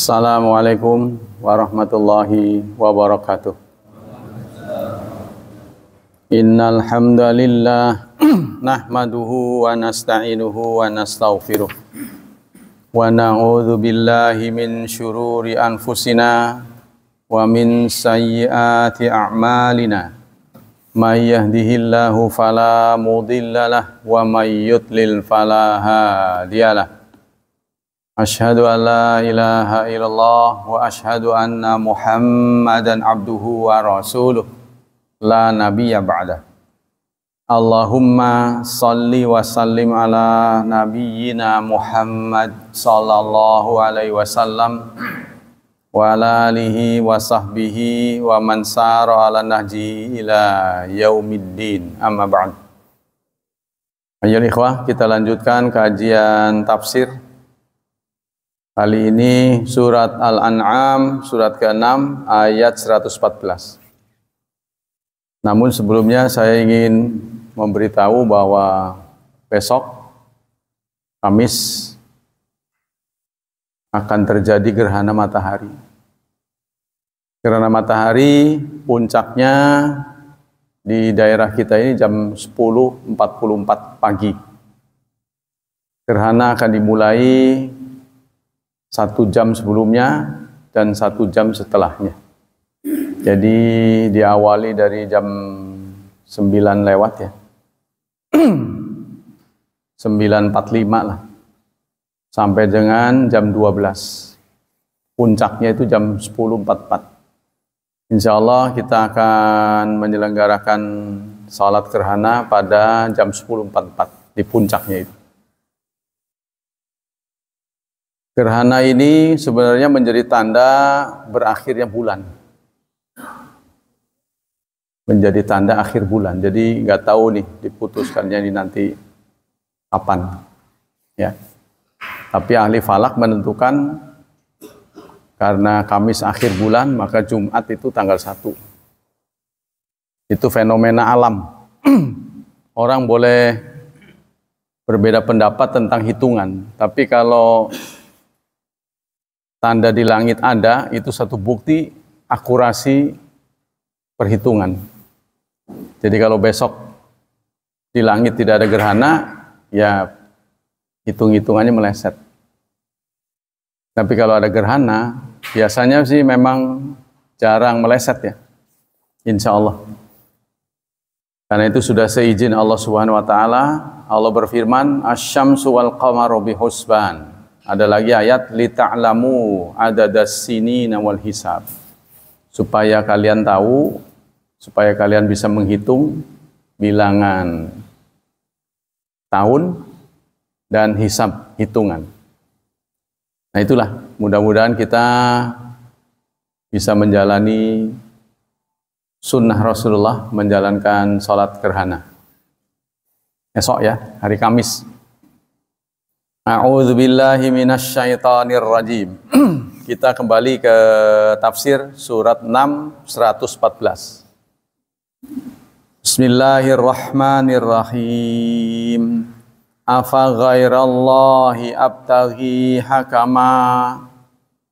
Assalamualaikum warahmatullahi wabarakatuh. Innal hamdalillah nahmaduhu wa nasta'inuhu wa nastaghfiruh wa na'udzu billahi min syururi anfusina wa min sayyiati a'malina. May yahdihillahu fala mudhillalah wa may yudlil fala hadiyalah. Asyhadu an la ilaha illallah wa asyhadu anna Muhammadan abduhu wa rasuluh la nabiyya ba'da. Allahumma salli wa sallim ala nabiyyina Muhammad sallallahu alaihi wasallam wa ala alihi wa sahbihi wa man sara ala nahji ila yaumiddin, amma ba'd. Ayo ikhwah, kita lanjutkan kajian tafsir. Kali ini surat Al-An'am, surat ke-6, ayat 114. Namun sebelumnya saya ingin memberitahu bahwa besok, Kamis, akan terjadi gerhana matahari. Gerhana matahari puncaknya di daerah kita ini jam 10.44 pagi. Gerhana akan dimulai 1 jam sebelumnya dan 1 jam setelahnya. Jadi diawali dari jam 9 lewat ya. 9.45 lah. Sampai dengan jam 12. Puncaknya itu jam 10.44. Insya Allah kita akan menyelenggarakan salat gerhana pada jam 10.44 di puncaknya itu. Gerhana ini sebenarnya menjadi tanda berakhirnya bulan. Menjadi tanda akhir bulan. Jadi nggak tahu nih diputuskannya ini nanti kapan. Ya. Tapi ahli falak menentukan karena Kamis akhir bulan, maka Jumat itu tanggal 1. Itu fenomena alam. Orang boleh berbeda pendapat tentang hitungan. Tapi kalau tanda di langit ada, itu satu bukti akurasi perhitungan. Jadi kalau besok di langit tidak ada gerhana, ya hitung-hitungannya meleset. Tapi kalau ada gerhana, biasanya sih memang jarang meleset ya. Insya Allah. Karena itu sudah seizin Allah Subhanahu wa Ta'ala. Allah berfirman, Asy-syamsu wal qamaru bihusban. Ada lagi ayat lita'lamu adadas sinina wal hisab. Supaya kalian tahu, supaya kalian bisa menghitung bilangan tahun dan hisab hitungan. Nah itulah, mudah-mudahan kita bisa menjalani sunnah Rasulullah menjalankan sholat gerhana. Esok ya, hari Kamis. A'udzu billahi minasyaitonir rajim. Kita kembali ke tafsir surat 6 114. Bismillahirrahmanirrahim. Afa ghairallahi abtaghi hakama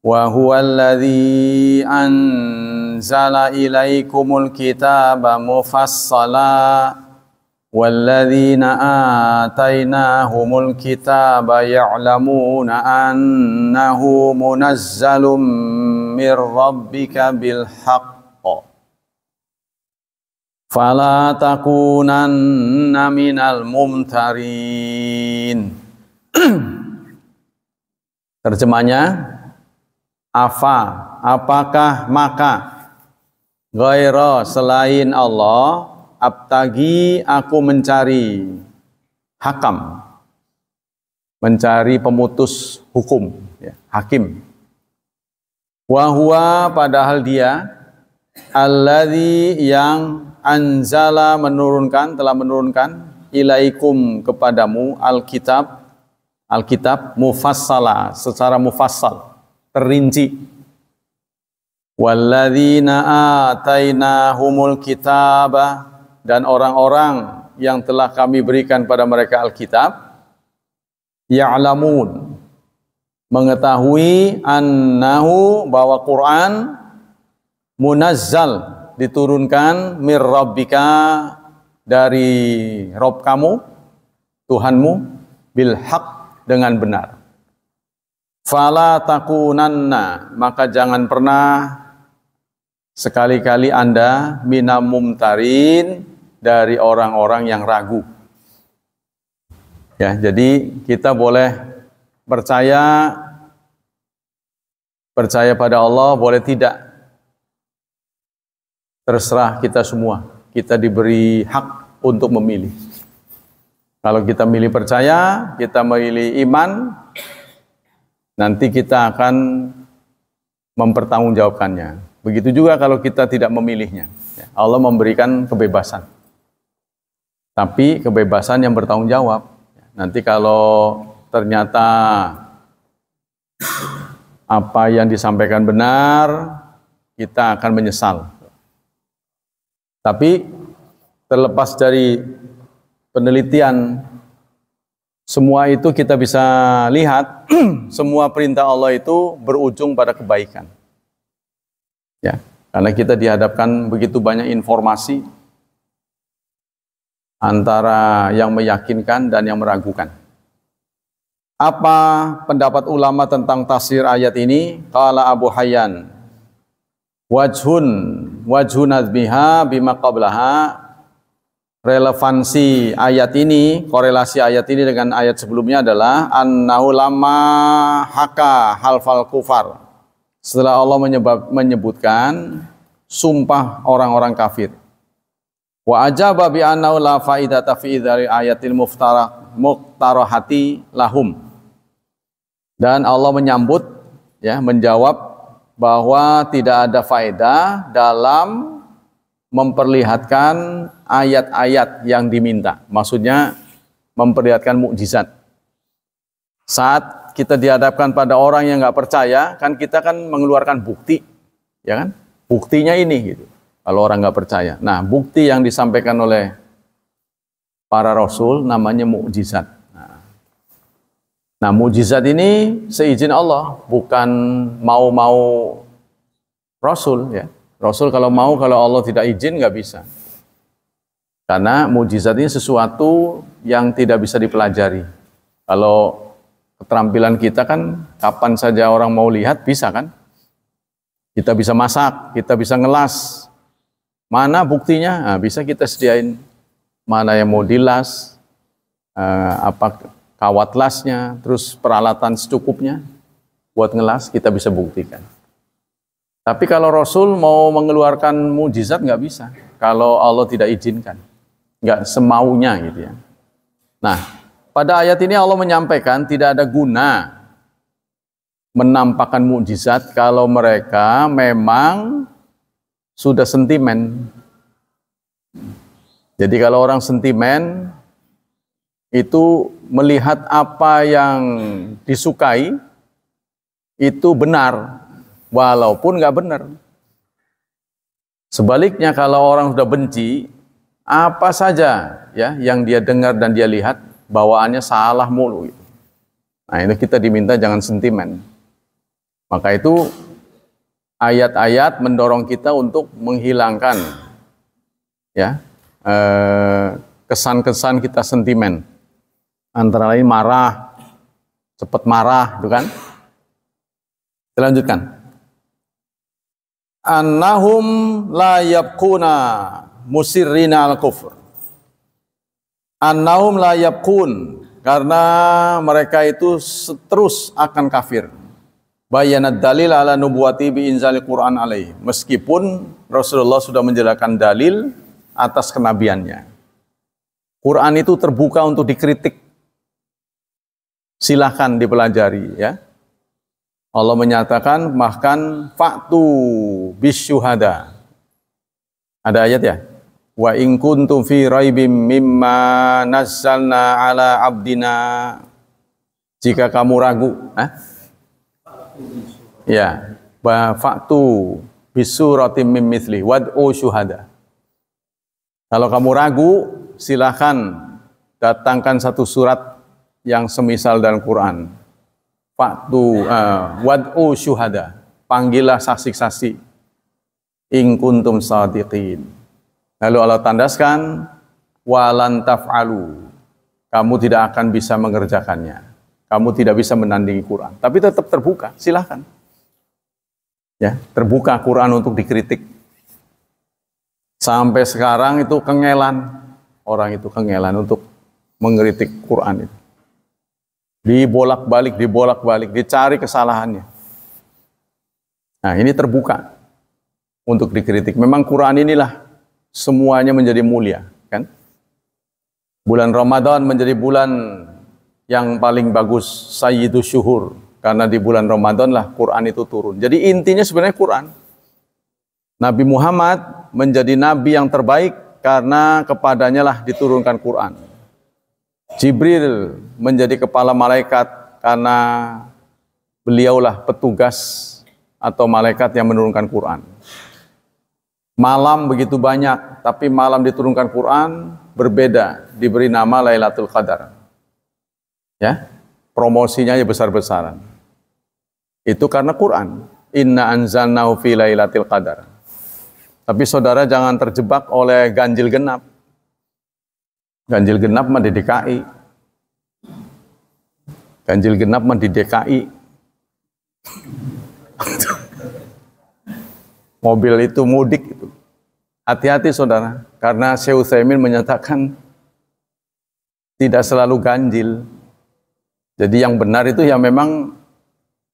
wa huwa alladhi anzala ilaikumul kitaba mufassala وَالَّذِينَ آتَيْنَاهُمُ الْكِتَابَ يَعْلَمُونَ أَنَّهُ مُنَزَّلٌ مِّن رَّبِّكَ بِالْحَقِّ فَلَا تَكُونَنَّ مِنَ الْمُمْتَرِينَ. Terjemahnya, apakah maka, ghaira selain Allah, abtagi aku mencari hakam, mencari pemutus hukum, ya, hakim. Wahwa padahal dia alladzi yang anzala telah menurunkan ilaikum kepadamu alkitab mufassala secara mufassal terrinci. Walladzina atainahumul kitaba, dan orang-orang yang telah kami berikan pada mereka Alkitab, ya'lamun, mengetahui annahu bahwa Quran munazzal diturunkan mir rabbika dari Rabb kamu, Tuhanmu, bil haq dengan benar. Fala takunanna, maka jangan pernah sekali-kali Anda minam mumtarin, dari orang-orang yang ragu. Ya, jadi kita boleh percaya pada Allah, boleh tidak. Terserah kita semua. Kita diberi hak untuk memilih. Kalau kita milih percaya, kita memilih iman, nanti kita akan mempertanggungjawabkannya. Begitu juga kalau kita tidak memilihnya. Allah memberikan kebebasan. Tapi kebebasan yang bertanggung jawab. Nanti kalau ternyata apa yang disampaikan benar, kita akan menyesal. Tapi terlepas dari penelitian, semua itu kita bisa lihat, semua perintah Allah itu berujung pada kebaikan. Ya, karena kita dihadapkan begitu banyak informasi antara yang meyakinkan dan yang meragukan. Apa pendapat ulama tentang tafsir ayat ini? Qala Abu Hayyan, wajhun azbiha bima qablaha. Relevansi ayat ini, korelasi ayat ini dengan ayat sebelumnya adalah annahu lamma haka halfal kufar. Setelah Allah menyebutkan sumpah orang-orang kafir. Wa ajaba bi annahu la faidata fi dzari ayatil muqtarahati lahum. Dan Allah menyambut, ya, menjawab bahwa tidak ada faedah dalam memperlihatkan ayat-ayat yang diminta. Maksudnya memperlihatkan mukjizat. Saat kita dihadapkan pada orang yang nggak percaya, kan kita kan mengeluarkan bukti, ya kan? Buktinya ini gitu. Kalau orang nggak percaya. Nah, bukti yang disampaikan oleh para rasul namanya mukjizat. Nah, mukjizat ini seizin Allah, bukan mau-mau rasul, ya. Rasul kalau mau, kalau Allah tidak izin nggak bisa. Karena mukjizat ini sesuatu yang tidak bisa dipelajari. Kalau keterampilan kita kan kapan saja orang mau lihat bisa kan? Kita bisa masak, kita bisa ngelas. Mana buktinya? Nah, bisa kita sediain mana yang mau dilas, apa kawat lasnya, terus peralatan secukupnya buat ngelas, kita bisa buktikan. Tapi kalau Rasul mau mengeluarkan mukjizat nggak bisa, kalau Allah tidak izinkan, nggak semaunya gitu ya. Nah, pada ayat ini Allah menyampaikan tidak ada guna menampakkan mukjizat kalau mereka memang sudah sentimen. Jadi kalau orang sentimen itu melihat apa yang disukai itu benar, walaupun nggak benar. Sebaliknya kalau orang sudah benci, apa saja ya yang dia dengar dan dia lihat bawaannya salah mulu. Nah, itu kita diminta jangan sentimen. Maka itu ayat-ayat mendorong kita untuk menghilangkan ya kesan-kesan kita sentimen. Antara lain marah, cepat marah, itu kan? Kita lanjutkan. Annahum la yabquna musirrina al-kufr. Annahum la yabqun, karena mereka itu terus akan kafir. Bayanat dalil ala nubuwati bi inzalil Quran alaih. Meskipun Rasulullah sudah menjelaskan dalil atas kenabiannya. Quran itu terbuka untuk dikritik. Silahkan dipelajari ya. Allah menyatakan bahkan fa'tu bisyuhada. Ada ayat ya? Wa in kuntum fi raibim mimma nazzalna ala abdina. Jika kamu ragu, ya, fa'tu bisuratim mim mithli wad'u syuhada. Kalau kamu ragu, silakan datangkan satu surat yang semisal dalam Quran. wad'u syuhada, panggillah saksi-saksi, in kuntum shadiqin. Lalu Allah tandaskan, walan taf'alu, kamu tidak akan bisa mengerjakannya, kamu tidak bisa menandingi Quran, tapi tetap terbuka, silahkan. Ya, terbuka Quran untuk dikritik. Sampai sekarang itu kengelan, orang itu kengelan untuk mengkritik Quran itu. Dibolak-balik, dicari kesalahannya. Nah, ini terbuka untuk dikritik. Memang Quran inilah semuanya menjadi mulia, kan? Bulan Ramadan menjadi bulan yang paling bagus, sayyidus syuhur, karena di bulan Ramadan lah Quran itu turun. Jadi intinya sebenarnya Quran. Nabi Muhammad menjadi nabi yang terbaik karena kepadanya lah diturunkan Quran. Jibril menjadi kepala malaikat karena beliaulah petugas atau malaikat yang menurunkan Quran. Malam begitu banyak, tapi malam diturunkan Quran berbeda, diberi nama Lailatul Qadar. Ya, promosinya ya besar-besaran. Itu karena Quran. Inna anzalnahu fi Lailatul Qadar. Tapi saudara jangan terjebak oleh ganjil genap. Ganjil genap mah di DKI. Ganjil genap mah di DKI. Mobil itu mudik itu. Hati-hati saudara, karena Syekh Utsaimin menyatakan tidak selalu ganjil. Jadi yang benar itu ya memang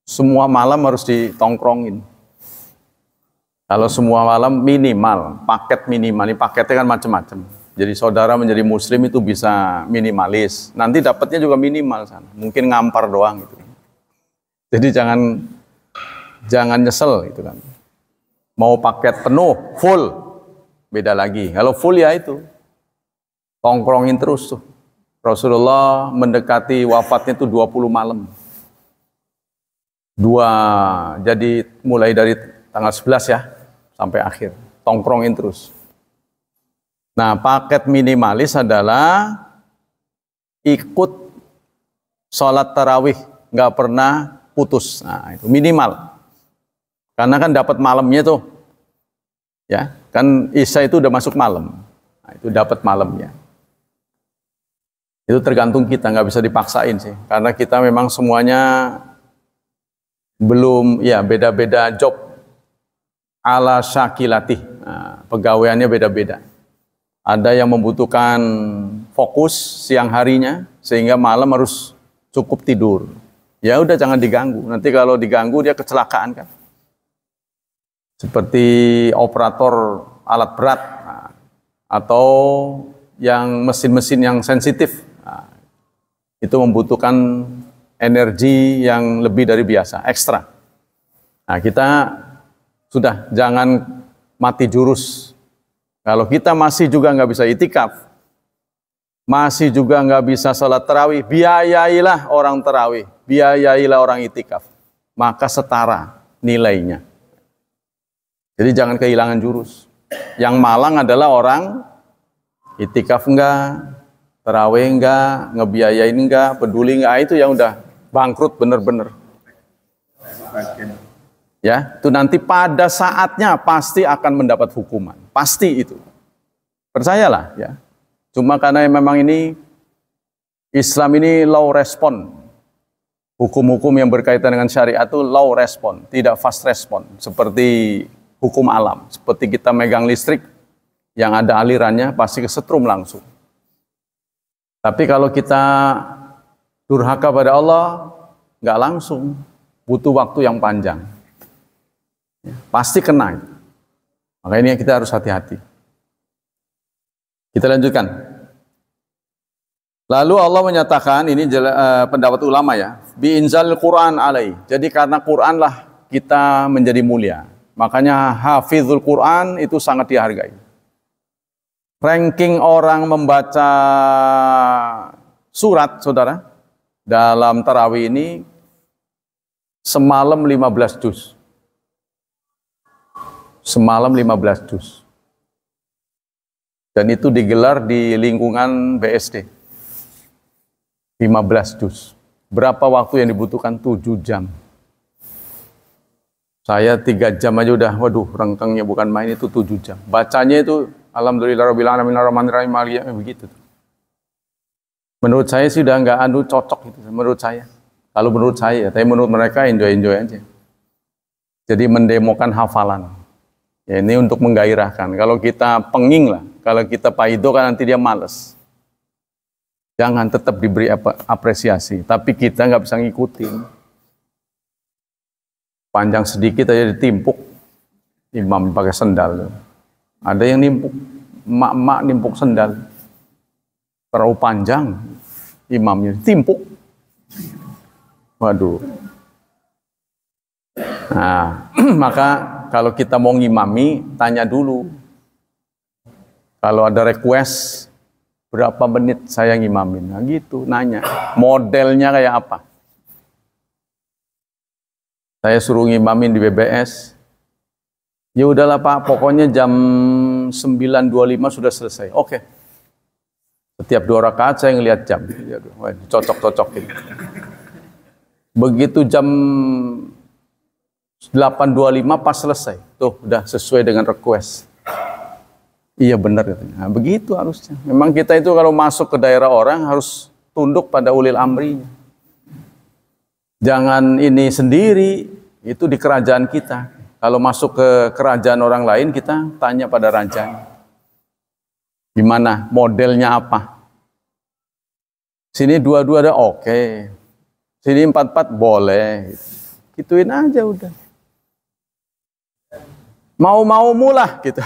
semua malam harus ditongkrongin. Kalau semua malam minimal, paket minimal, ini paketnya kan macam-macam. Jadi saudara menjadi muslim itu bisa minimalis. Nanti dapatnya juga minimal sana. Mungkin ngampar doang gitu. Jadi jangan nyesel gitu kan. Mau paket penuh, full, beda lagi. Kalau full ya itu tongkrongin terus tuh. Rasulullah mendekati wafatnya itu 20 malam. Jadi mulai dari tanggal 11 ya sampai akhir. Tongkrongin terus. Nah, paket minimalis adalah ikut sholat tarawih, nggak pernah putus. Nah, itu minimal. Karena kan dapat malamnya tuh. Ya, kan Isya itu udah masuk malam. Nah, itu dapat malamnya. Itu tergantung kita, nggak bisa dipaksain sih. Karena kita memang semuanya belum, ya beda-beda job ala syakilatih. Nah, pegawaiannya beda-beda. Ada yang membutuhkan fokus siang harinya, sehingga malam harus cukup tidur. Ya udah jangan diganggu. Nanti kalau diganggu dia kecelakaan kan. Seperti operator alat berat atau yang mesin-mesin yang sensitif. Itu membutuhkan energi yang lebih dari biasa, ekstra. Nah, kita sudah jangan mati jurus. Kalau kita masih juga nggak bisa itikaf, masih juga nggak bisa sholat tarawih, biayailah orang tarawih, biayailah orang itikaf, maka setara nilainya. Jadi jangan kehilangan jurus. Yang malang adalah orang itikaf enggak, tarawih enggak, ngebiayain enggak, peduli enggak, itu yang udah bangkrut bener-bener. Ya, itu nanti pada saatnya pasti akan mendapat hukuman. Pasti itu. Percayalah ya. Cuma karena memang ini Islam ini low respon. Hukum-hukum yang berkaitan dengan syariat itu low respon, tidak fast respon. Seperti hukum alam. Seperti kita megang listrik yang ada alirannya pasti kesetrum langsung. Tapi kalau kita durhaka pada Allah, nggak langsung. Butuh waktu yang panjang. Ya, pasti kena. Makanya kita harus hati-hati. Kita lanjutkan. Lalu Allah menyatakan, ini pendapat ulama ya, bi'inzal Quran alai. Jadi karena Quran lah kita menjadi mulia. Makanya hafizul Quran itu sangat dihargai. Ranking orang membaca surat, saudara, dalam tarawih ini semalam 15 juz. Semalam 15 juz. Dan itu digelar di lingkungan BSD. 15 juz. Berapa waktu yang dibutuhkan? 7 jam. Saya 3 jam aja udah, waduh, rengkengnya bukan main, itu 7 jam. Bacanya itu, alhamdulillahirabbil alamin arrahmanirrahim maliki yaumiddin, begitu. Menurut saya sih udah nggak cocok itu, menurut saya. Kalau menurut saya, tapi menurut mereka enjoy aja. Jadi mendemokan hafalan. Ya, ini untuk menggairahkan. Kalau kita penging lah, kalau kita paido kan nanti dia males. Jangan, tetap diberi apresiasi, tapi kita nggak bisa ngikutin. Panjang sedikit aja ditimpuk, imam pakai sendal. Ada yang nimpuk, emak-emak nimpuk sendal. Terlalu panjang, imamnya timpuk. Waduh. Nah, maka kalau kita mau ngimami, tanya dulu. Kalau ada request, berapa menit saya ngimamin? Nah gitu, nanya. Modelnya kayak apa? Saya suruh ngimamin di BBS. Ya udahlah Pak, pokoknya jam 9.25 sudah selesai. Oke. Setiap 2 rakaat saya ngelihat jam. Cocok-cocokin. Begitu jam 8.25 pas selesai. Tuh, udah sesuai dengan request. Iya benar katanya. Nah, begitu harusnya. Memang kita itu kalau masuk ke daerah orang harus tunduk pada ulil amrinya. Jangan ini sendiri, itu di kerajaan kita. Kalau masuk ke kerajaan orang lain, kita tanya pada rajanya. Gimana? Modelnya apa? Sini 2-2 ada oke. Sini 4-4 boleh. Gituin aja udah. Mau mulah gitu.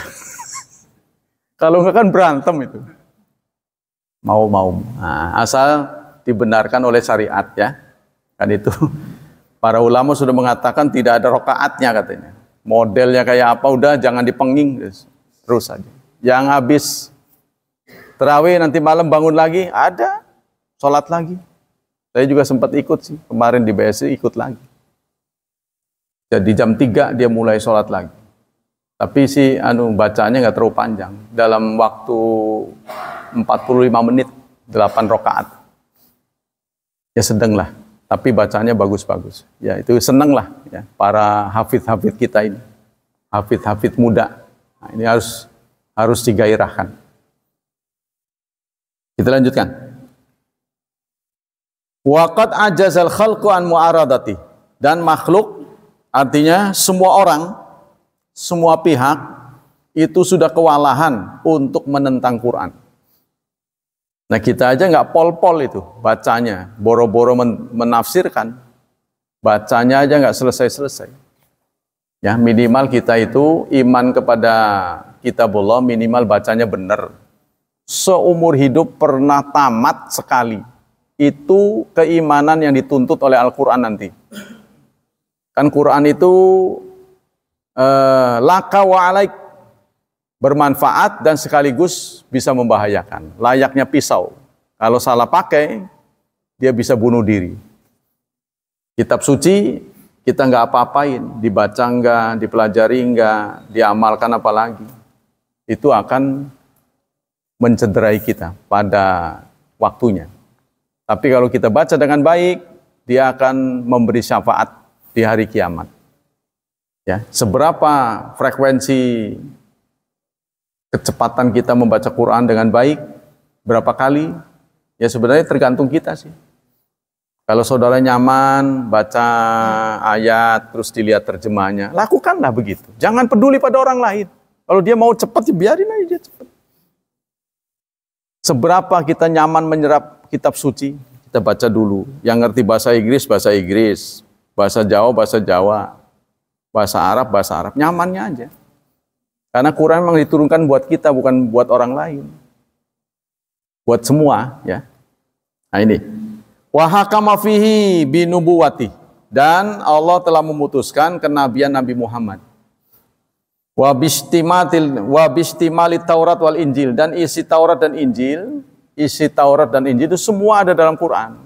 Kalau enggak kan berantem itu. Mau. Nah, asal dibenarkan oleh syariat ya. Kan itu. Para ulama sudah mengatakan tidak ada rokaatnya katanya. Modelnya kayak apa udah jangan dipenging terus aja. Yang habis tarawih nanti malam bangun lagi ada sholat lagi. Saya juga sempat ikut sih kemarin di BSI ikut lagi. Jadi jam 3 dia mulai sholat lagi. Tapi si bacanya nggak terlalu panjang. Dalam waktu 45 menit 8 rakaat. Ya sedang lah. Tapi bacanya bagus-bagus. Ya itu seneng lah ya para hafid-hafid kita ini. Hafid-hafid muda. Nah, ini harus digairahkan. Kita lanjutkan. Waqad ajazal khalqu an mu'aradati. Dan makhluk artinya semua orang, semua pihak itu sudah kewalahan untuk menentang Quran. Nah kita aja nggak pol-pol itu bacanya, boro-boro menafsirkan, bacanya aja nggak selesai-selesai. Ya minimal kita itu iman kepada kitabullah, minimal bacanya benar. Seumur hidup pernah tamat sekali. Itu keimanan yang dituntut oleh Al-Quran nanti. Kan Quran itu laka wa alaik, bermanfaat dan sekaligus bisa membahayakan. Layaknya pisau. Kalau salah pakai, dia bisa bunuh diri. Kitab suci, kita nggak apa-apain. Dibaca enggak, dipelajari enggak, diamalkan apalagi. Itu akan mencederai kita pada waktunya. Tapi kalau kita baca dengan baik, dia akan memberi syafaat di hari kiamat. Ya, seberapa frekuensi kecepatan kita membaca Quran dengan baik, berapa kali, ya sebenarnya tergantung kita sih. Kalau saudara nyaman baca ayat, terus dilihat terjemahnya, lakukanlah begitu. Jangan peduli pada orang lain. Kalau dia mau cepat, ya biarin aja dia cepat. Seberapa kita nyaman menyerap kitab suci, kita baca dulu. Yang ngerti bahasa Inggris, bahasa Jawa, bahasa Arab, nyamannya aja. Karena Quran memang diturunkan buat kita, bukan buat orang lain. Buat semua, ya. Nah ini. Wa hakama fihi binubuwati. Dan Allah telah memutuskan kenabian Nabi Muhammad. Wa bistimali Taurat wal Injil. Dan isi Taurat dan Injil itu semua ada dalam Quran.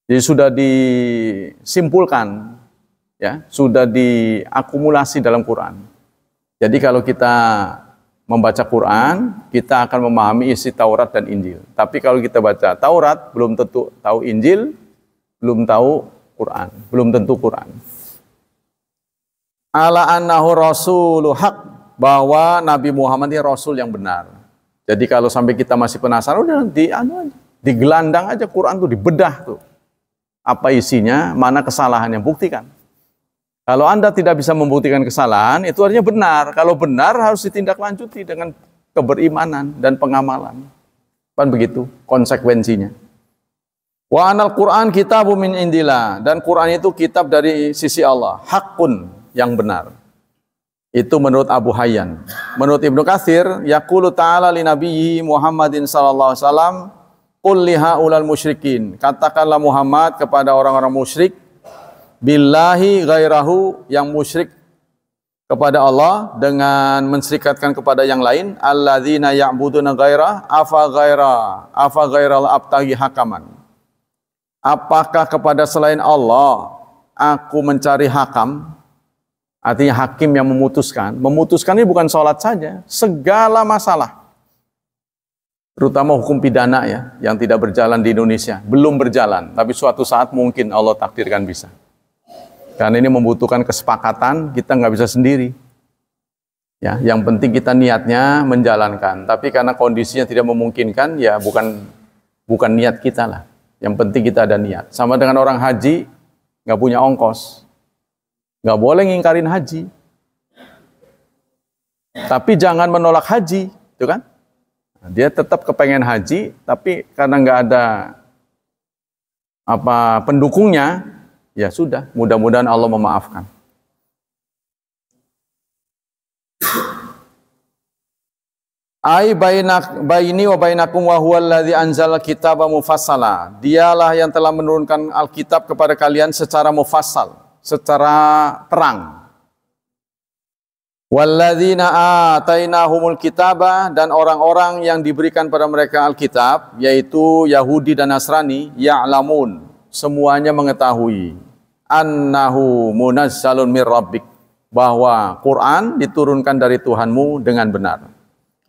Jadi sudah disimpulkan, ya, sudah diakumulasi dalam Quran. Jadi kalau kita membaca Quran, kita akan memahami isi Taurat dan Injil. Tapi kalau kita baca Taurat, belum tentu tahu Injil, belum tahu Quran, belum tentu Quran. Ala annahu rasulul haq, bahwa Nabi Muhammad ini rasul yang benar. Jadi kalau sampai kita masih penasaran, udah digelandang aja Quran tuh, dibedah tuh. Apa isinya, mana kesalahannya, buktikan. Kalau Anda tidak bisa membuktikan kesalahan, itu artinya benar. Kalau benar harus ditindaklanjuti dengan keberimanan dan pengamalan. Kan begitu konsekuensinya. Wa anal Quran kitabun min indillah, dan Quran itu kitab dari sisi Allah, hakun, yang benar. Itu menurut Abu Hayyan. Menurut Ibnu Katsir, yaqulu ta'ala li nabiyyi Muhammadin sallallahu alaihi wasallam, qul li haulal musyrikin, katakanlah Muhammad kepada orang-orang musyrik, billahi ghairahu, yang musyrik kepada Allah dengan menserikatkan kepada yang lain, alladzina ya'buduna ghairah afa ghairal abtaghi hakaman. Apakah kepada selain Allah aku mencari hakam? Artinya hakim yang memutuskan. Memutuskan ini bukan sholat saja, segala masalah. Terutama hukum pidana ya, yang tidak berjalan di Indonesia. Belum berjalan, tapi suatu saat mungkin Allah takdirkan bisa. Karena ini membutuhkan kesepakatan, kita nggak bisa sendiri. Ya, yang penting kita niatnya menjalankan. Tapi karena kondisinya tidak memungkinkan, ya bukan niat kita lah. Yang penting kita ada niat. Sama dengan orang haji, nggak punya ongkos. Nggak boleh ngingkarin haji. Tapi jangan menolak haji, itu kan? Dia tetap kepengen haji, tapi karena nggak ada pendukungnya, ya sudah, mudah-mudahan Allah memaafkan. Ai baini wa bainakum wa huwal ladzi anzala kitaba mufassala. Dialah yang telah menurunkan Alkitab kepada kalian secara mufassal, secara terang. Walladzina atainahumul kitaba, dan orang-orang yang diberikan pada mereka Alkitab, yaitu Yahudi dan Nasrani, ya'lamun, semuanya mengetahui, annahu munazzalun mir rabbik, bahwa Quran diturunkan dari Tuhanmu dengan benar.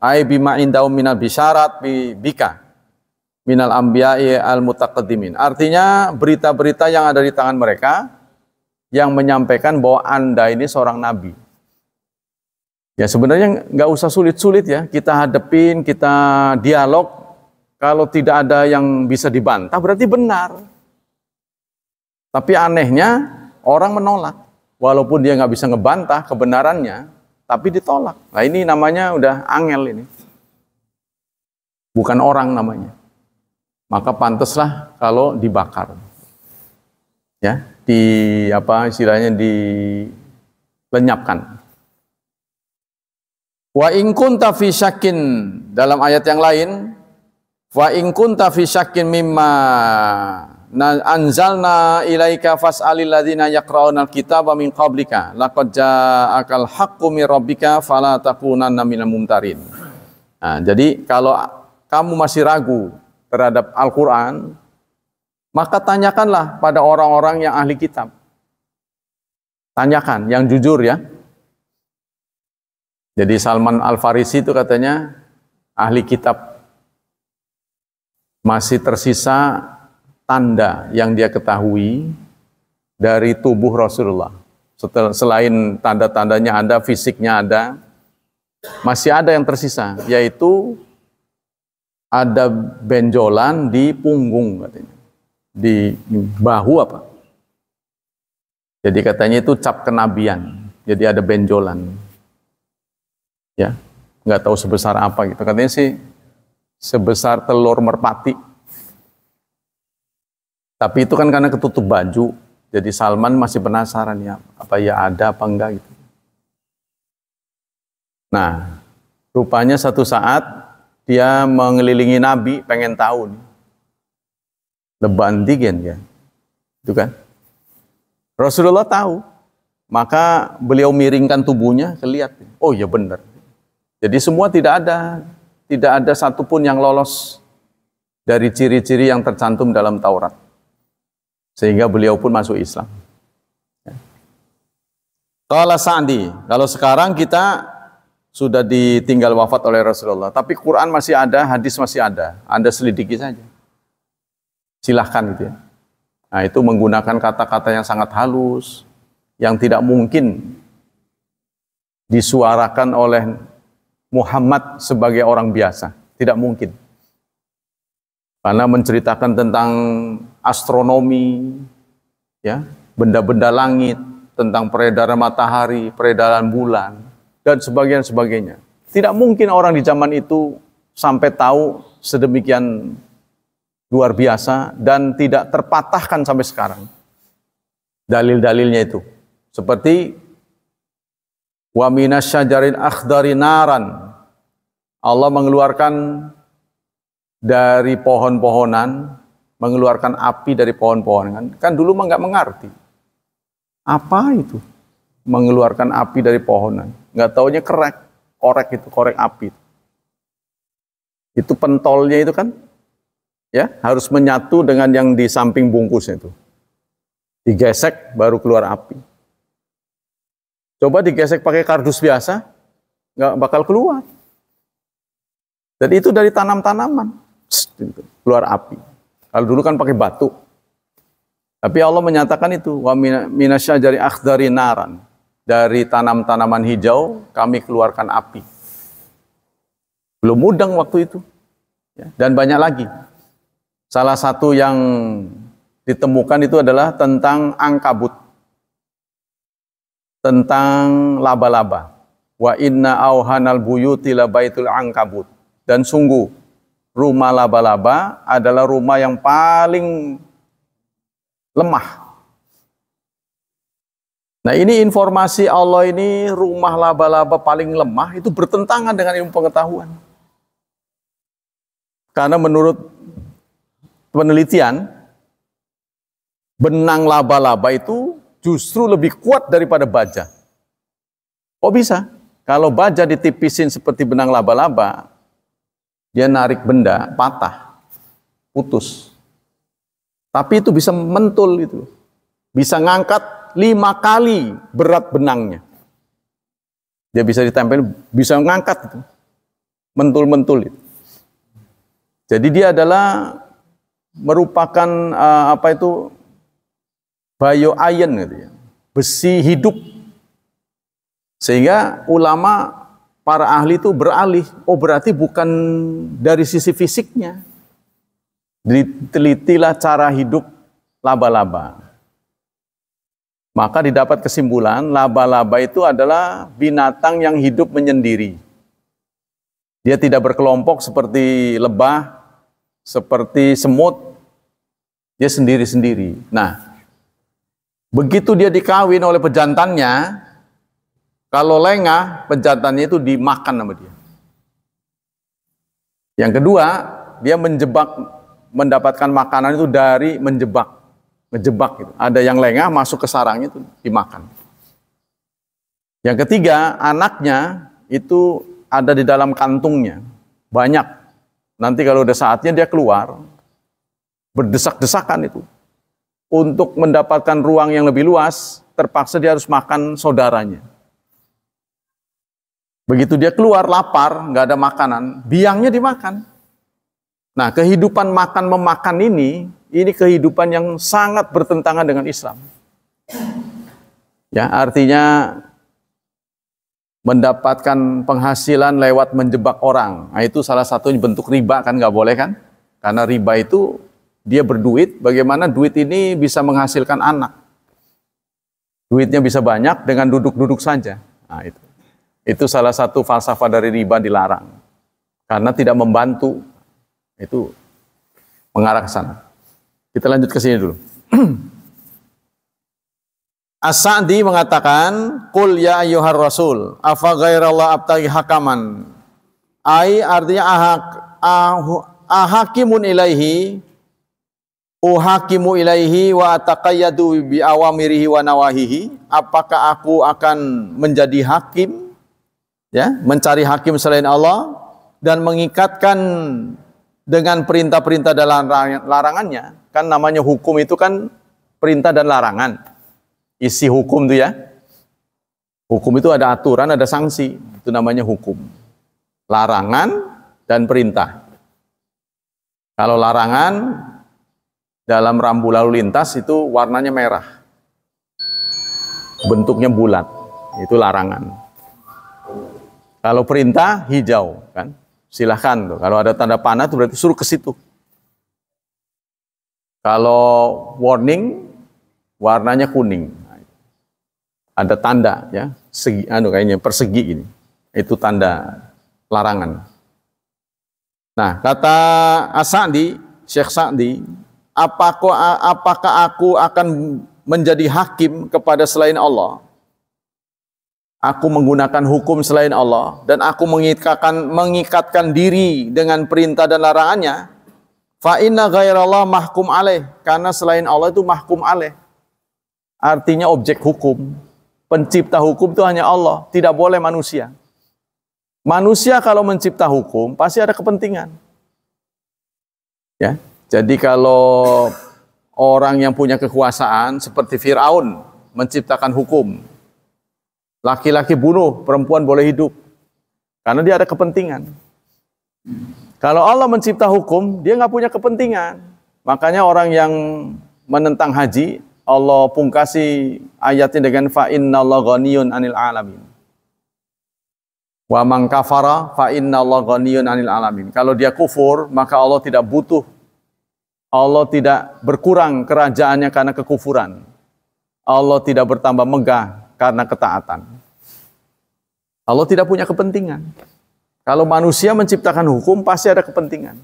Ai bima indahum minal bisyarat bika minal anbiya'i al mutaqaddimin. Artinya berita-berita yang ada di tangan mereka yang menyampaikan bahwa Anda ini seorang nabi. Ya sebenarnya nggak usah sulit-sulit ya, kita hadepin, kita dialog. Kalau tidak ada yang bisa dibantah berarti benar. Tapi anehnya orang menolak, walaupun dia nggak bisa ngebantah kebenarannya, tapi ditolak. Nah ini namanya udah angel ini. Bukan orang namanya. Maka pantaslah kalau dibakar. Ya, istilahnya dilenyapkan. Wa in kunta fi syakkin, dalam ayat yang lain, wa in kunta fi syakkin mimma anzalna ilaika fas'alil ladzina yaqra'una al-kitaba min qablika laqad ja'akal haqqu mir rabbika fala takunanna minal mumtarin. Nah, jadi kalau kamu masih ragu terhadap Al-Qur'an, maka tanyakanlah pada orang-orang yang ahli kitab. Tanyakan yang jujur ya. Jadi Salman Al-Farisi itu katanya ahli kitab. Masih tersisa tanda yang dia ketahui dari tubuh Rasulullah. Selain tanda-tandanya ada, fisiknya ada, masih ada yang tersisa, yaitu ada benjolan di punggung katanya, di bahu apa. Jadi katanya itu cap kenabian, jadi ada benjolan. Ya, nggak tahu sebesar apa gitu. Katanya sih sebesar telur merpati. Tapi itu kan karena ketutup baju, jadi Salman masih penasaran ya, apa ya ada apa enggak gitu. Nah, rupanya satu saat dia mengelilingi Nabi, pengen tahu nih, leban antigen ya, itu kan. Rasulullah tahu, maka beliau miringkan tubuhnya, kelihat, oh ya benar. Jadi semua tidak ada satupun yang lolos dari ciri-ciri yang tercantum dalam Taurat. Sehingga beliau pun masuk Islam. Qala Sa'di, kalau sekarang kita sudah ditinggal wafat oleh Rasulullah, tapi Quran masih ada, hadis masih ada, Anda selidiki saja. Silahkan gitu ya. Nah, itu menggunakan kata-kata yang sangat halus, yang tidak mungkin disuarakan oleh Muhammad sebagai orang biasa. Tidak mungkin. Karena menceritakan tentang astronomi, ya, benda-benda langit, tentang peredaran matahari, peredaran bulan, dan sebagainya. Tidak mungkin orang di zaman itu sampai tahu sedemikian luar biasa dan tidak terpatahkan sampai sekarang. Dalil-dalilnya itu. Seperti wa minasyajaril akhdari naran. Allah mengeluarkan dari pohon-pohonan, mengeluarkan api dari pohon-pohonan. Kan dulu mah nggak mengerti. Apa itu? Mengeluarkan api dari pohonan. Nggak taunya korek api. Itu pentolnya itu kan, ya harus menyatu dengan yang di samping bungkusnya itu. Digesek baru keluar api. Coba digesek pakai kardus biasa, nggak bakal keluar. Dan itu dari tanam-tanaman, keluar api. Kalau dulu kan pakai batu. Tapi Allah menyatakan itu, wa minasyajari akhdari naran. Dari tanam-tanaman hijau kami keluarkan api. Belum mudeng waktu itu. Ya, dan banyak lagi. Salah satu yang ditemukan itu adalah tentang ankabut. Tentang laba-laba. Wa inna auhanal buyuti labaitul ankabut. Dan sungguh, rumah laba-laba adalah rumah yang paling lemah. Nah, ini informasi Allah ini, rumah laba-laba paling lemah, itu bertentangan dengan ilmu pengetahuan. Karena menurut penelitian, benang laba-laba itu justru lebih kuat daripada baja. Kok bisa? Kalau baja ditipisin seperti benang laba-laba, dia narik benda, patah, putus. Tapi itu bisa mentul itu. Bisa ngangkat 5 kali berat benangnya. Dia bisa ditempel, bisa ngangkat itu. Mentul-mentul itu. Jadi dia adalah merupakan bio-ion gitu ya. Besi hidup. Sehingga ulama, para ahli itu beralih, oh berarti bukan dari sisi fisiknya. Ditelitilah cara hidup laba-laba. Maka didapat kesimpulan, laba-laba itu adalah binatang yang hidup menyendiri. Dia tidak berkelompok seperti lebah, seperti semut. Dia sendiri-sendiri. Nah, begitu dia dikawin oleh pejantannya, kalau lengah, pejantannya itu dimakan sama dia. Yang kedua, dia mendapatkan makanan itu dari ngejebak gitu. Ada yang lengah masuk ke sarangnya itu dimakan. Yang ketiga, anaknya itu ada di dalam kantungnya. Banyak. Nanti kalau udah saatnya dia keluar, berdesak-desakan itu. Untuk mendapatkan ruang yang lebih luas, terpaksa dia harus makan saudaranya. Begitu dia keluar lapar, nggak ada makanan, biangnya dimakan. Nah, kehidupan makan-memakan ini kehidupan yang sangat bertentangan dengan Islam. Ya, artinya mendapatkan penghasilan lewat menjebak orang. Nah, itu salah satunya bentuk riba, kan nggak boleh kan? Karena riba itu dia berduit, bagaimana duit ini bisa menghasilkan anak. Duitnya bisa banyak dengan duduk-duduk saja. Nah, itu salah satu falsafah dari riba, dilarang. Karena tidak membantu. Itu mengarah ke sana. Kita lanjut ke sini dulu. As-Sa'di mengatakan, "Qul ya ayyuhar rasul, afa ghairallah abtaghi hakaman." Artinya ahakimun ilaihi, uhakimu ilaihi wa ataqayyadu bi awamirihi wa nawahihi. Apakah aku akan menjadi hakim, ya, mencari hakim selain Allah dan mengikatkan dengan perintah-perintah dan larangannya? Kan namanya hukum itu kan perintah dan larangan. Isi hukum itu ya. Hukum itu ada aturan, ada sanksi. Itu namanya hukum. Larangan dan perintah. Kalau larangan dalam rambu lalu lintas itu warnanya merah, bentuknya bulat, itu larangan. Kalau perintah hijau, kan? Silahkan tuh. Kalau ada tanda panah itu berarti suruh ke situ. Kalau warning, warnanya kuning. Ada tanda ya, kayaknya persegi ini. Itu tanda larangan. Nah, kata As-Sa'di, Syekh Sa'di, apakah aku akan menjadi hakim kepada selain Allah? Aku menggunakan hukum selain Allah dan aku mengikatkan diri dengan perintah dan larangannya. Fa inna ghairallah mahkum alaih, karena selain Allah itu mahkum alaih. Artinya objek hukum. Pencipta hukum itu hanya Allah, tidak boleh manusia. Manusia kalau mencipta hukum pasti ada kepentingan. Ya. Jadi kalau orang yang punya kekuasaan seperti Fir'aun menciptakan hukum, laki-laki bunuh, perempuan boleh hidup, karena dia ada kepentingan. Kalau Allah mencipta hukum, dia nggak punya kepentingan. Makanya orang yang menentang haji, Allah pungkasi ayatnya dengan fa innallaha ghaniyun 'anil 'alamin. Wa man kafara fa innallaha ghaniyun 'anil 'alamin. Kalau dia kufur, maka Allah tidak butuh. Allah tidak berkurang kerajaannya karena kekufuran. Allah tidak bertambah megah karena ketaatan. Allah tidak punya kepentingan. Kalau manusia menciptakan hukum pasti ada kepentingan.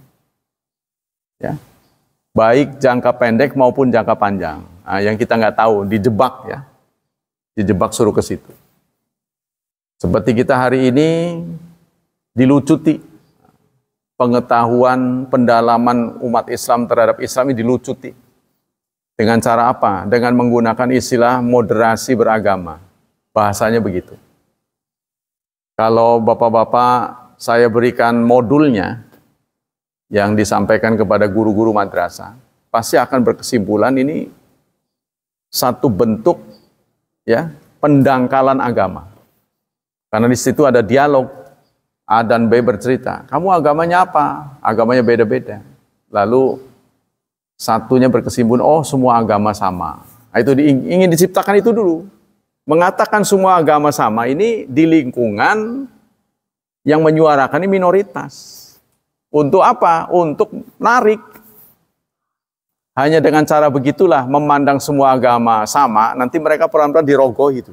Ya. Baik jangka pendek maupun jangka panjang. Nah, yang kita nggak tahu, dijebak ya. Dijebak suruh ke situ. Seperti kita hari ini dilucuti. Pengetahuan, pendalaman umat Islam terhadap Islam ini dilucuti. Dengan cara apa? Dengan menggunakan istilah moderasi beragama. Bahasanya begitu. Kalau bapak-bapak saya berikan modulnya yang disampaikan kepada guru-guru madrasah, pasti akan berkesimpulan ini satu bentuk ya pendangkalan agama. Karena di situ ada dialog. A dan B bercerita, kamu agamanya apa? Agamanya beda-beda. Lalu satunya berkesimpulan, oh semua agama sama. Nah, itu ingin diciptakan itu dulu. Mengatakan semua agama sama ini di lingkungan yang menyuarakan ini minoritas. Untuk apa? Untuk narik. Hanya dengan cara begitulah memandang semua agama sama, nanti mereka pelan-pelan dirogoh itu.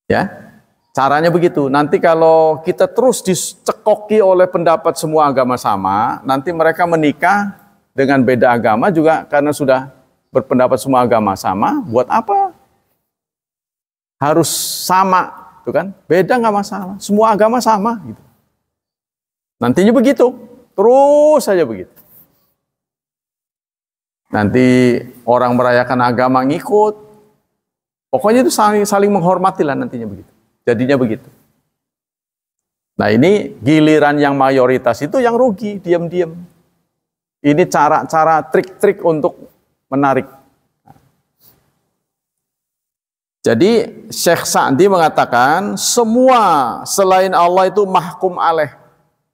Ya. Caranya begitu. Nanti kalau kita terus dicekoki oleh pendapat semua agama sama, nanti mereka menikah dengan beda agama juga karena sudah berpendapat semua agama sama. Buat apa? Harus sama, tuh kan? Beda nggak masalah. Semua agama sama. Gitu. Nantinya begitu, terus saja begitu. Nanti orang merayakan agama ngikut. Pokoknya itu saling menghormati lah nantinya begitu. Jadinya begitu. Nah ini giliran yang mayoritas itu yang rugi, diam-diam. Ini cara-cara trik-trik untuk menarik. Jadi Syekh Sa'di mengatakan semua selain Allah itu mahkum alaih.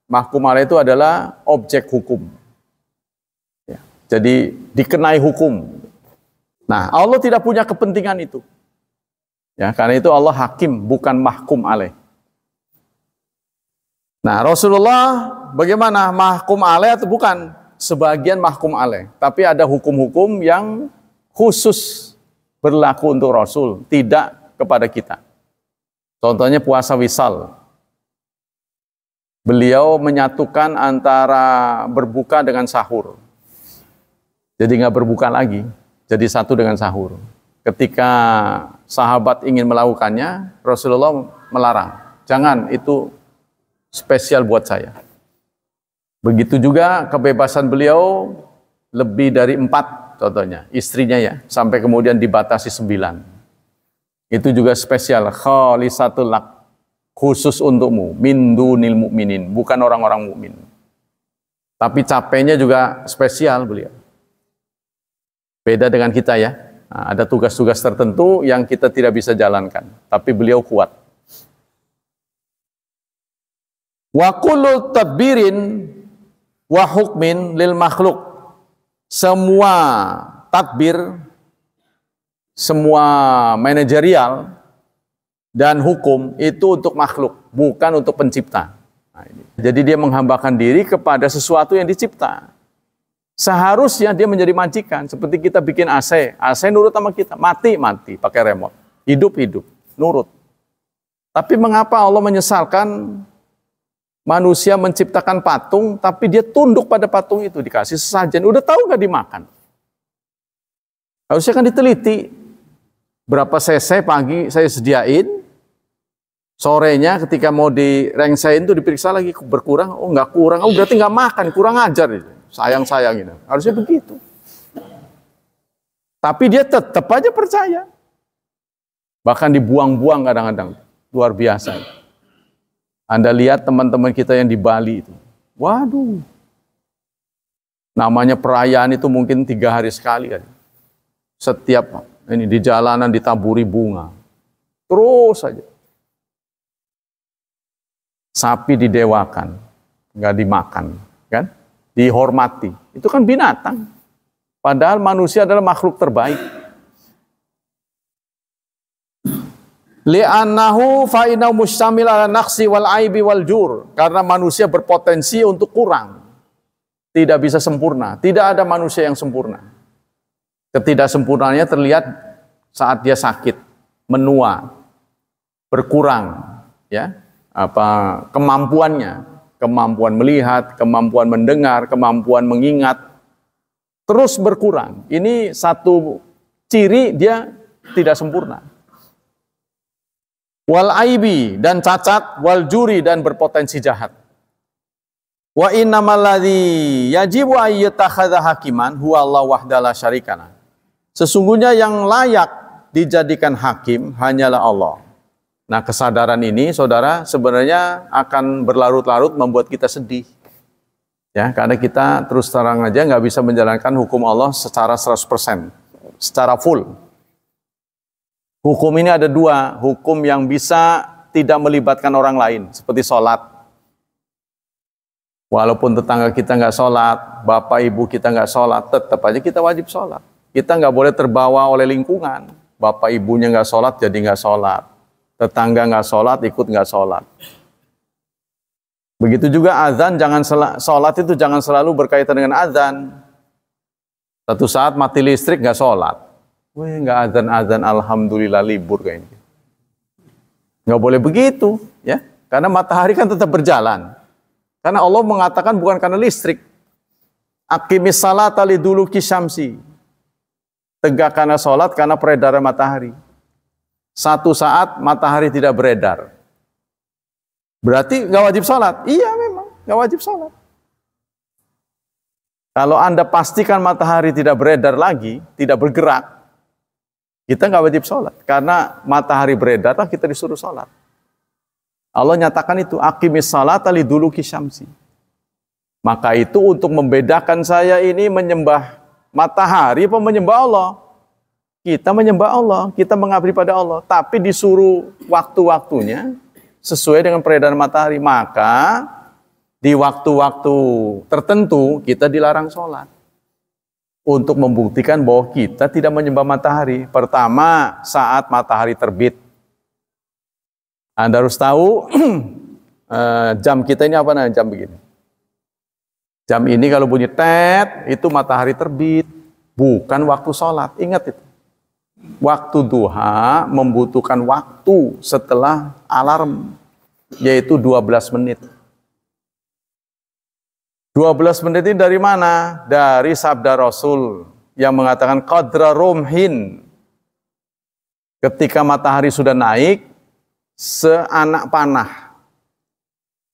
Mahkum alaih itu adalah objek hukum. Ya, jadi dikenai hukum. Nah Allah tidak punya kepentingan itu. Ya, karena itu Allah hakim, bukan mahkum alaih. Nah, Rasulullah bagaimana? Mahkum alaih atau bukan? Sebagian mahkum alaih. Tapi ada hukum-hukum yang khusus berlaku untuk Rasul, tidak kepada kita. Contohnya puasa wisal. Beliau menyatukan antara berbuka dengan sahur. Jadi nggak berbuka lagi, jadi satu dengan sahur. Ketika sahabat ingin melakukannya, Rasulullah melarang. Jangan, itu spesial buat saya. Begitu juga kebebasan beliau lebih dari 4, contohnya. Istrinya ya, sampai kemudian dibatasi 9. Itu juga spesial. Khalisatul lak, khusus untukmu. Min dunil mu'minin, bukan orang-orang mukmin. Tapi capeknya juga spesial beliau. Beda dengan kita ya. Nah, ada tugas-tugas tertentu yang kita tidak bisa jalankan, tapi beliau kuat. Wa kullu tadbirin wa hukmin lil makhluk semua tadbir, semua manajerial dan hukum itu untuk makhluk, bukan untuk pencipta. Nah, ini. Jadi dia menghambakan diri kepada sesuatu yang dicipta. Seharusnya dia menjadi majikan, seperti kita bikin AC. AC nurut sama kita, mati pakai remote, hidup nurut. Tapi mengapa Allah menyesalkan manusia menciptakan patung, tapi dia tunduk pada patung itu, dikasih sesajen, udah tahu nggak dimakan. Harusnya kan diteliti. Berapa cc pagi saya sediain, sorenya ketika mau direngsain tuh diperiksa lagi, berkurang, oh nggak kurang, oh berarti nggak makan, kurang ajar. Sayang gitu. Harusnya begitu. Tapi dia tetap aja percaya. Bahkan dibuang-buang kadang-kadang. Luar biasa. Anda lihat teman-teman kita yang di Bali itu. Waduh. Namanya perayaan itu mungkin 3 hari sekali kan. Setiap ini di jalanan ditaburi bunga. Terus saja. Sapi didewakan, nggak dimakan, kan? Dihormati. Itu kan binatang. Padahal manusia adalah makhluk terbaik. Li'annahu fa'inau mustamil ala naqsi wal aibi wal jur. Karena manusia berpotensi untuk kurang. Tidak bisa sempurna. Tidak ada manusia yang sempurna. Ketidaksempurnaannya terlihat saat dia sakit, menua, berkurang, ya, kemampuannya. Kemampuan melihat, kemampuan mendengar, kemampuan mengingat, terus berkurang. Ini satu ciri dia tidak sempurna. Wal aibi, dan cacat, wal juri, dan berpotensi jahat. Wa innamal ladzi yajibu ayyatakhadha hakiman huwa Allah wahdalah syarikana. Sesungguhnya yang layak dijadikan hakim hanyalah Allah. Nah, kesadaran ini, saudara, sebenarnya akan berlarut-larut membuat kita sedih. Ya, karena kita terus terang aja nggak bisa menjalankan hukum Allah secara 100%, secara full. Hukum ini ada 2, hukum yang bisa tidak melibatkan orang lain, seperti sholat. Walaupun tetangga kita nggak sholat, bapak ibu kita nggak sholat, tetap aja kita wajib sholat. Kita nggak boleh terbawa oleh lingkungan. Bapak ibunya nggak sholat, jadi nggak sholat. Tetangga nggak sholat, ikut nggak sholat. Begitu juga azan, sholat itu jangan selalu berkaitan dengan azan. Satu saat mati listrik nggak sholat. Wih, nggak azan, alhamdulillah libur kayaknya. Nggak boleh begitu, ya. Karena matahari kan tetap berjalan. Karena Allah mengatakan bukan karena listrik. Aqimis salata liduluki syamsi. Tegakkanlah sholat karena peredaran matahari. Satu saat matahari tidak beredar. Berarti nggak wajib sholat? Iya memang, nggak wajib sholat. Kalau Anda pastikan matahari tidak beredar lagi, tidak bergerak, kita nggak wajib sholat. Karena matahari beredar, kita disuruh sholat. Allah nyatakan itu, aqimis salata liduluki syamsi. Maka itu untuk membedakan saya ini menyembah matahari apa menyembah Allah. Kita menyembah Allah, kita mengabdi pada Allah, tapi disuruh waktu-waktunya sesuai dengan peredaran matahari. Maka di waktu-waktu tertentu kita dilarang sholat. Untuk membuktikan bahwa kita tidak menyembah matahari. Pertama, saat matahari terbit. Anda harus tahu jam kita ini apa namanya, jam begini. Jam ini kalau bunyi tet, itu matahari terbit. Bukan waktu sholat, ingat itu. Waktu duha membutuhkan waktu setelah alarm, yaitu 12 menit. 12 menit ini dari mana? Dari sabda Rasul yang mengatakan qadra rumhin. Ketika matahari sudah naik, seanak panah.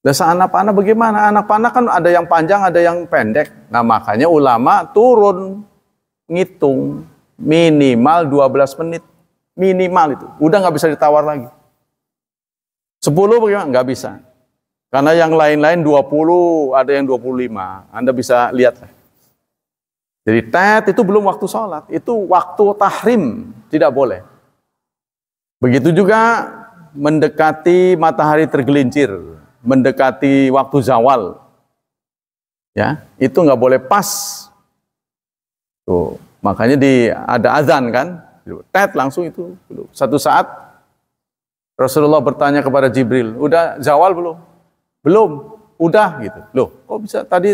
Dan seanak panah bagaimana? Anak panah kan ada yang panjang, ada yang pendek. Nah makanya ulama turun ngitung. Minimal 12 menit. Minimal itu. Udah nggak bisa ditawar lagi. 10 bagaimana? Nggak bisa. Karena yang lain-lain 20, ada yang 25. Anda bisa lihat. Jadi tet itu belum waktu sholat. Itu waktu tahrim. Tidak boleh. Begitu juga mendekati matahari tergelincir. Mendekati waktu zawal. Ya, itu nggak boleh pas Tuh, makanya ada azan kan, tet langsung itu. Satu saat Rasulullah bertanya kepada Jibril, udah zawal belum? Belum, udah gitu. Loh, kok bisa tadi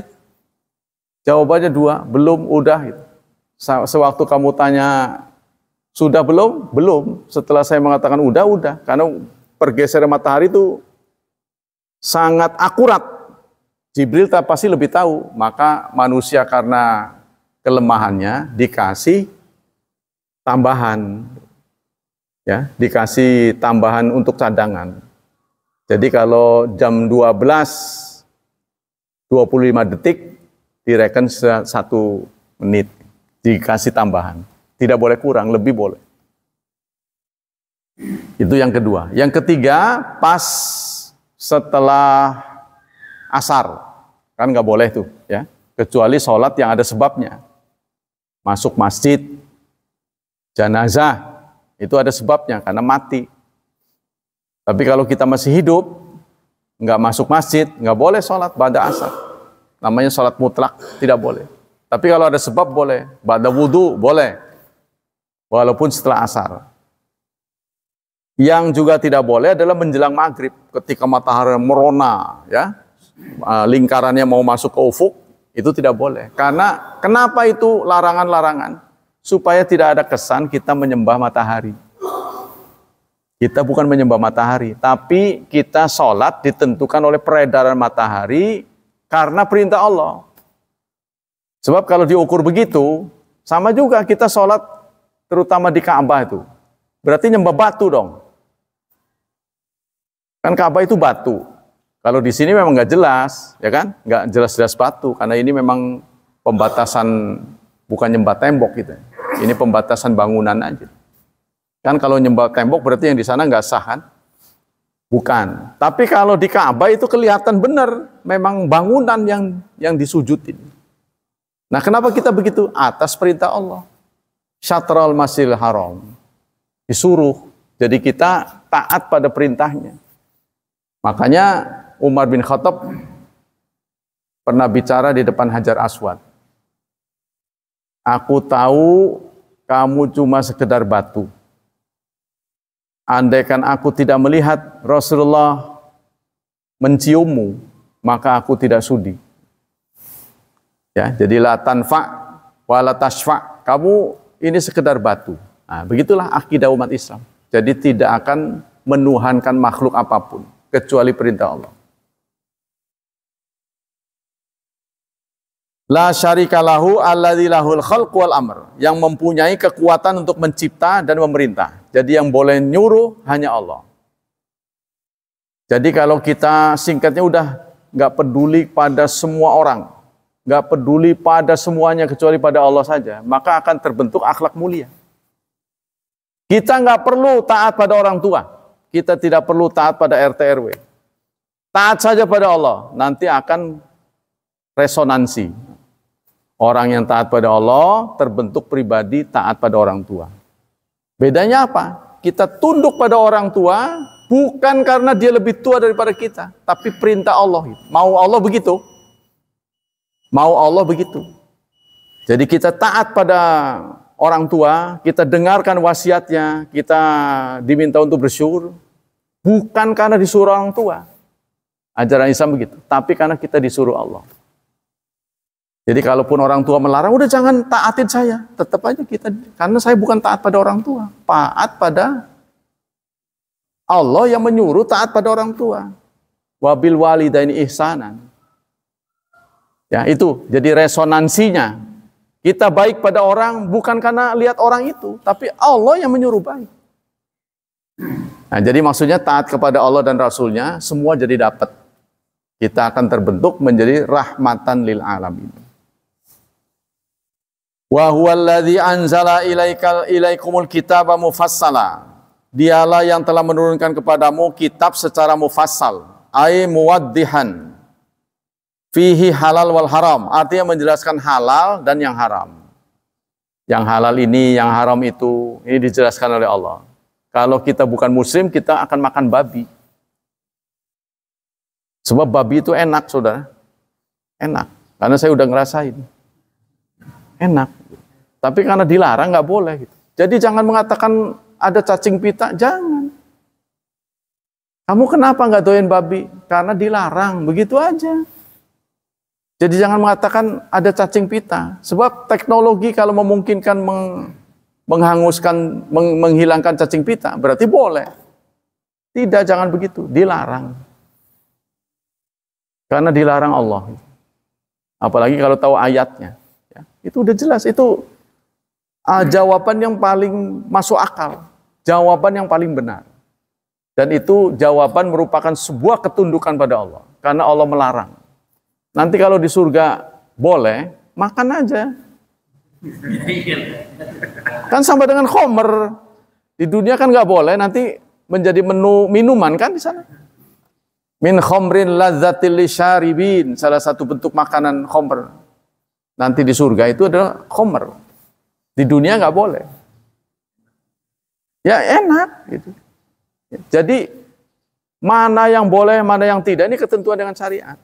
jawabannya dua, belum, udah gitu. Sewaktu kamu tanya sudah belum? Belum. Setelah saya mengatakan udah. Karena pergeseran matahari itu sangat akurat. Jibril pasti lebih tahu. Maka manusia karena kelemahannya dikasih tambahan. Ya, dikasih tambahan untuk cadangan. Jadi kalau jam 12 25 detik direken 1 menit. Dikasih tambahan. Tidak boleh kurang, lebih boleh. Itu yang kedua. Yang ketiga, pas setelah asar. Kan nggak boleh tuh, ya. Kecuali sholat yang ada sebabnya. Masuk masjid, jenazah, itu ada sebabnya, karena mati. Tapi kalau kita masih hidup, nggak masuk masjid, nggak boleh sholat ba'da asar. Namanya sholat mutlak, tidak boleh. Tapi kalau ada sebab boleh. Ba'da wudu, boleh. Walaupun setelah asar. Yang juga tidak boleh adalah menjelang maghrib, ketika matahari merona, ya, lingkarannya mau masuk ke ufuk, itu tidak boleh. Karena kenapa itu larangan-larangan? Supaya tidak ada kesan kita menyembah matahari. Kita bukan menyembah matahari, tapi kita sholat ditentukan oleh peredaran matahari karena perintah Allah. Sebab kalau diukur begitu, sama juga kita sholat terutama di Ka'bah itu. Berarti nyembah batu dong. Kan Ka'bah itu batu. Kalau di sini memang nggak jelas, ya kan? Nggak jelas-jelas batu, karena ini memang pembatasan, bukan nyembah tembok gitu. Ini pembatasan bangunan aja. Kan kalau nyembah tembok berarti yang di sana nggak sah kan? Bukan. Tapi kalau di Ka'bah itu kelihatan benar, memang bangunan yang disujudin. Nah, kenapa kita begitu? Atas perintah Allah. Syatral Masjidil Haram. Disuruh. Jadi kita taat pada perintahnya. Makanya Umar bin Khattab pernah bicara di depan Hajar Aswad. Aku tahu kamu cuma sekedar batu. Andaikan aku tidak melihat Rasulullah menciummu, maka aku tidak sudi. Ya, jadi la tanfa wa la tashfa. Kamu ini sekedar batu. Nah, begitulah akidah umat Islam. Jadi tidak akan menuhankan makhluk apapun kecuali perintah Allah. La syarika lahu alladzi lahul khalq wal amr, yang mempunyai kekuatan untuk mencipta dan memerintah. Jadi yang boleh nyuruh hanya Allah. Jadi kalau kita singkatnya udah nggak peduli pada semua orang, nggak peduli pada semuanya kecuali pada Allah saja, maka akan terbentuk akhlak mulia. Kita nggak perlu taat pada orang tua, kita tidak perlu taat pada RT RW. Taat saja pada Allah, nanti akan resonansi. Orang yang taat pada Allah terbentuk pribadi taat pada orang tua. Bedanya apa? Kita tunduk pada orang tua bukan karena dia lebih tua daripada kita, tapi perintah Allah. Mau Allah begitu. Mau Allah begitu. Jadi kita taat pada orang tua, kita dengarkan wasiatnya, kita diminta untuk bersyukur, bukan karena disuruh orang tua. Ajaran Islam begitu, tapi karena kita disuruh Allah. Jadi kalaupun orang tua melarang, udah jangan taatin saya. Tetap aja kita, karena saya bukan taat pada orang tua. Taat pada Allah yang menyuruh taat pada orang tua. Wabil walidaini ihsanan. Ya, itu jadi resonansinya. Kita baik pada orang bukan karena lihat orang itu, tapi Allah yang menyuruh baik. Nah, jadi maksudnya taat kepada Allah dan Rasulnya, semua jadi dapat. Kita akan terbentuk menjadi rahmatan lil alamin. Wa huwallazi anzala ilaikumul kitaba mufassala. Dialah yang telah menurunkan kepadamu kitab secara mufassal, ai muwaddihan. Fihi halal wal haram, artinya menjelaskan halal dan yang haram. Yang halal ini, yang haram itu, ini dijelaskan oleh Allah. Kalau kita bukan muslim, kita akan makan babi. Sebab babi itu enak, saudara. Enak, karena saya udah ngerasain. Enak. Tapi karena dilarang nggak boleh gitu. Jadi jangan mengatakan ada cacing pita, jangan. Kamu kenapa nggak doyan babi? Karena dilarang, begitu aja. Jadi jangan mengatakan ada cacing pita. Sebab teknologi kalau memungkinkan menghilangkan cacing pita, berarti boleh. Tidak, jangan begitu, dilarang. Karena dilarang Allah. Apalagi kalau tahu ayatnya. Ya, itu udah jelas, itu jawaban yang paling masuk akal. Jawaban yang paling benar. Dan itu jawaban merupakan sebuah ketundukan pada Allah. Karena Allah melarang. Nanti kalau di surga boleh, makan aja. Kan sama dengan khomer. Di dunia kan nggak boleh, nanti menjadi menu minuman kan di sana. Min khomrin lazzatil lisyaribin, salah satu bentuk makanan khomer. Nanti di surga itu adalah khomer. Di dunia nggak boleh. Ya enak gitu. Jadi mana yang boleh, mana yang tidak, ini ketentuan dengan syariat.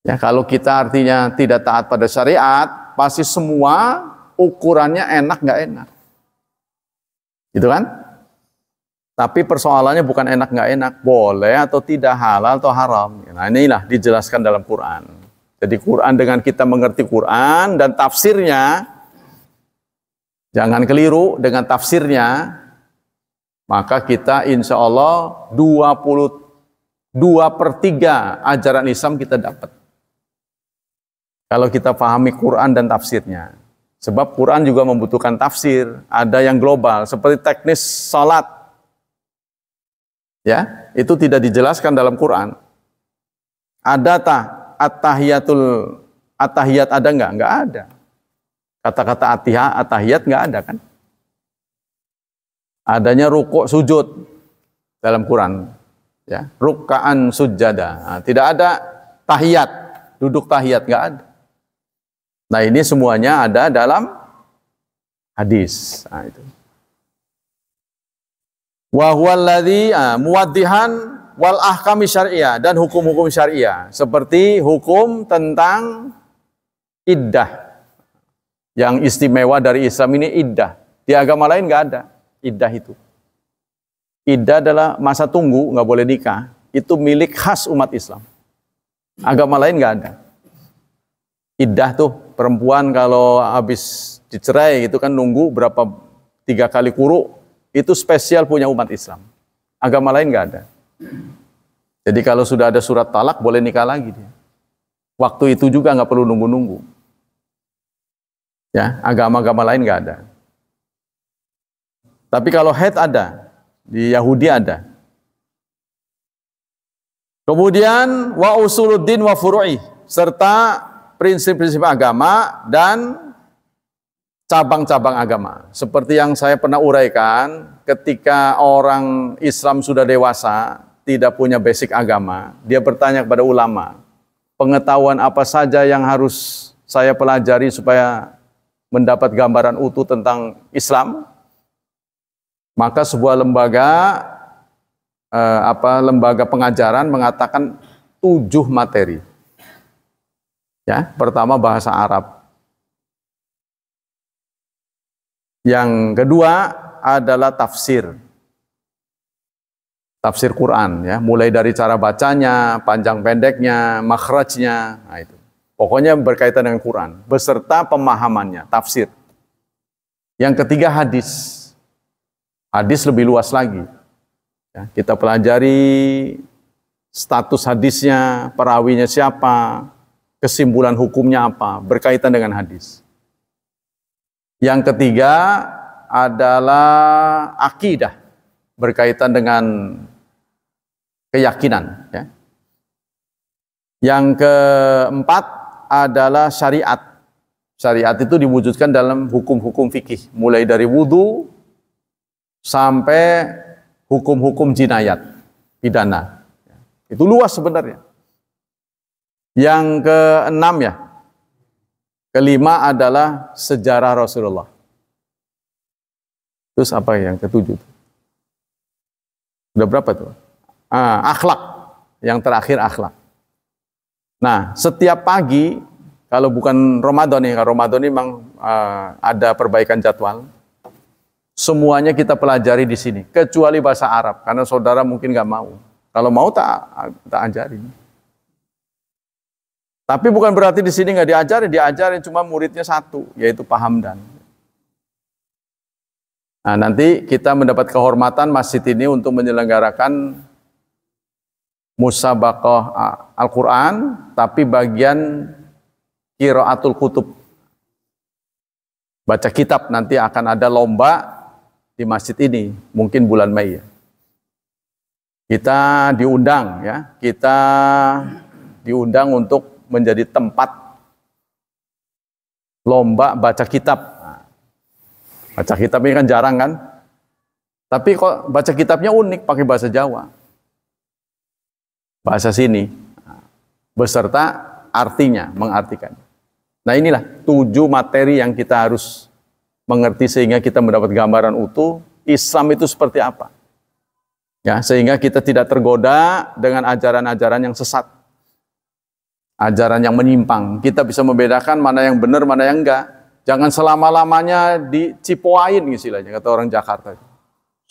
Ya kalau kita artinya tidak taat pada syariat, pasti semua ukurannya enak nggak enak. Gitu kan? Tapi persoalannya bukan enak nggak enak, boleh atau tidak, halal atau haram. Nah inilah dijelaskan dalam Quran. Jadi Quran, dengan kita mengerti Quran dan tafsirnya, jangan keliru dengan tafsirnya, maka kita insya Allah 22/3 ajaran Islam kita dapat. Kalau kita pahami Quran dan tafsirnya. Sebab Quran juga membutuhkan tafsir, ada yang global, seperti teknis salat. Ya, itu tidak dijelaskan dalam Quran. Ada at-tahiyat ada enggak? Enggak ada. Kata-kata at-tahiyat enggak ada kan? Adanya rukuk sujud dalam Quran. Ya, ruk'an sujada. Nah, tidak ada tahiyat, duduk tahiyat enggak ada. Nah, ini semuanya ada dalam hadis. Nah, itu. Wa huwallazi muwaddihan wal ahkami syariah, dan hukum-hukum syariah seperti hukum tentang iddah. Yang istimewa dari Islam ini iddah. Di agama lain nggak ada iddah itu. Iddah adalah masa tunggu, nggak boleh nikah. Itu milik khas umat Islam. Agama lain nggak ada. Iddah tuh perempuan kalau habis dicerai itu kan nunggu 3 kali kuruk. Itu spesial punya umat Islam. Agama lain nggak ada. Jadi kalau sudah ada surat talak, boleh nikah lagi dia. Waktu itu juga nggak perlu nunggu-nunggu. Ya, agama-agama lain nggak ada. Tapi kalau haid ada, di Yahudi ada. Kemudian wa usuluddin wa furu'i, serta prinsip-prinsip agama dan cabang-cabang agama. Seperti yang saya pernah uraikan, ketika orang Islam sudah dewasa, tidak punya basic agama, dia bertanya kepada ulama, pengetahuan apa saja yang harus saya pelajari supaya mendapat gambaran utuh tentang Islam? Maka sebuah lembaga pengajaran mengatakan 7 materi. Ya, pertama bahasa Arab. Yang kedua adalah tafsir. Tafsir Quran ya, mulai dari cara bacanya, panjang pendeknya, makhrajnya, nah itu. Pokoknya berkaitan dengan Quran beserta pemahamannya, tafsir. Yang ketiga hadis. Hadis lebih luas lagi. Ya, kita pelajari status hadisnya, perawinya siapa, kesimpulan hukumnya apa, berkaitan dengan hadis. Yang ketiga adalah akidah, berkaitan dengan keyakinan. Ya. Yang keempat adalah syariat. Syariat itu diwujudkan dalam hukum-hukum fikih, mulai dari wudu sampai hukum-hukum jinayat, pidana. Itu luas sebenarnya. Yang keenam ya, kelima adalah sejarah Rasulullah. Terus apa yang ketujuh? Udah berapa tuh? Akhlak. Yang terakhir akhlak. Nah, setiap pagi, kalau bukan Ramadan nih, kalau Ramadan ini memang ada perbaikan jadwal. Semuanya kita pelajari di sini, kecuali bahasa Arab, karena saudara mungkin nggak mau. Kalau mau tak ajarin. Tapi bukan berarti di sini nggak diajarin cuma muridnya satu, yaitu Pak Hamdan. Nah, nanti kita mendapat kehormatan masjid ini untuk menyelenggarakan musabaqah Al-Quran, tapi bagian qiraatul kutub. Baca kitab, nanti akan ada lomba di masjid ini, mungkin bulan Mei ya. Kita diundang ya, kita diundang untuk menjadi tempat lomba baca kitab. Baca kitab ini kan jarang kan? Tapi kok baca kitabnya unik, pakai bahasa Jawa. Bahasa sini. Beserta artinya, mengartikan. Nah inilah 7 materi yang kita harus mengerti sehingga kita mendapat gambaran utuh Islam itu seperti apa. Ya, sehingga kita tidak tergoda dengan ajaran-ajaran yang sesat. Ajaran yang menyimpang. Kita bisa membedakan mana yang benar, mana yang enggak. Jangan selama-lamanya dicipoain istilahnya, kata orang Jakarta.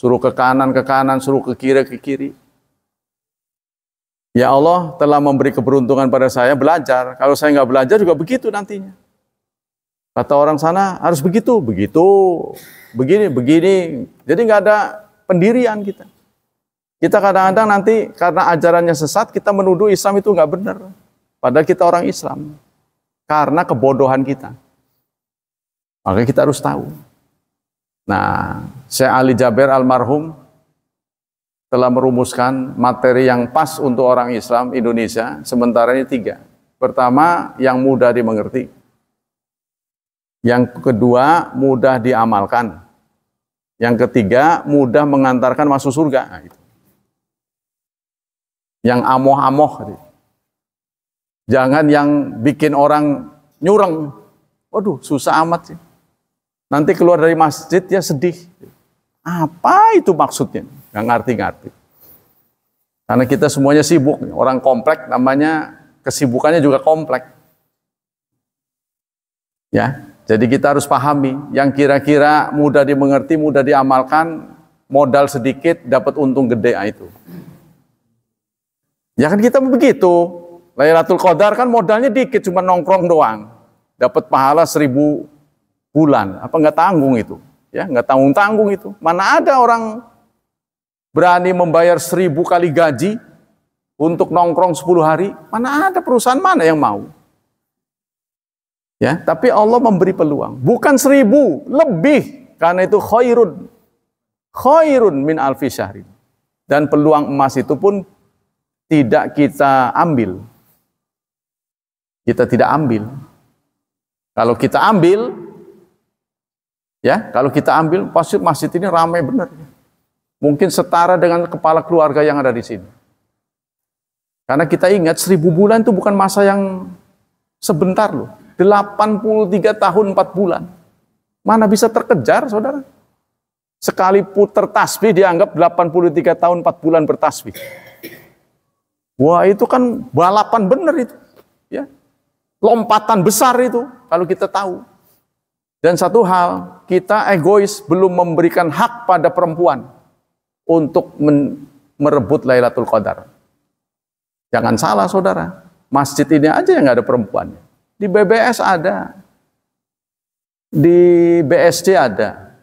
Suruh ke kanan, suruh ke kiri. Ya Allah telah memberi keberuntungan pada saya belajar. Kalau saya nggak belajar juga begitu nantinya. Kata orang sana harus begitu, begini. Jadi nggak ada pendirian kita. Kita kadang-kadang nanti karena ajarannya sesat, kita menuduh Islam itu nggak benar. Padahal kita orang Islam. Karena kebodohan kita. Makanya kita harus tahu. Nah, Syekh Ali Jaber almarhum telah merumuskan materi yang pas untuk orang Islam Indonesia, sementara ini 3. Pertama, yang mudah dimengerti. Yang kedua, mudah diamalkan. Yang ketiga, mudah mengantarkan masuk surga. Nah, itu. Yang amoh-amoh. Jangan yang bikin orang nyureng. Waduh, susah amat sih. Nanti keluar dari masjid ya sedih. Apa itu maksudnya? Nggak ngerti-ngerti. Karena kita semuanya sibuk. Orang komplek namanya kesibukannya juga komplek. Ya, jadi kita harus pahami yang kira-kira mudah dimengerti, mudah diamalkan, modal sedikit dapat untung gede itu. Ya kan kita begitu. Lailatul Qadar kan modalnya dikit, cuma nongkrong doang. Dapat pahala 1000 bulan. Apa nggak tanggung itu? Ya, nggak tanggung-tanggung itu. Mana ada orang berani membayar 1000 kali gaji untuk nongkrong 10 hari? Mana ada perusahaan mana yang mau? Ya, tapi Allah memberi peluang. Bukan 1000, lebih. Karena itu khairun min alfi syahrin. Dan peluang emas itu pun tidak kita ambil. Kita tidak ambil. Kalau kita ambil, pasti masjid ini ramai benar. Mungkin setara dengan kepala keluarga yang ada di sini. Karena kita ingat 1000 bulan itu bukan masa yang sebentar loh. 83 tahun 4 bulan. Mana bisa terkejar, saudara? Sekali putar tasbih dianggap 83 tahun 4 bulan bertasbih. Wah, itu kan balapan benar itu. Ya. Lompatan besar itu kalau kita tahu. Dan satu hal, kita egois belum memberikan hak pada perempuan untuk merebut Lailatul Qadar. Jangan salah, saudara. Masjid ini aja yang nggak ada perempuannya. Di BBS ada. Di BSD ada.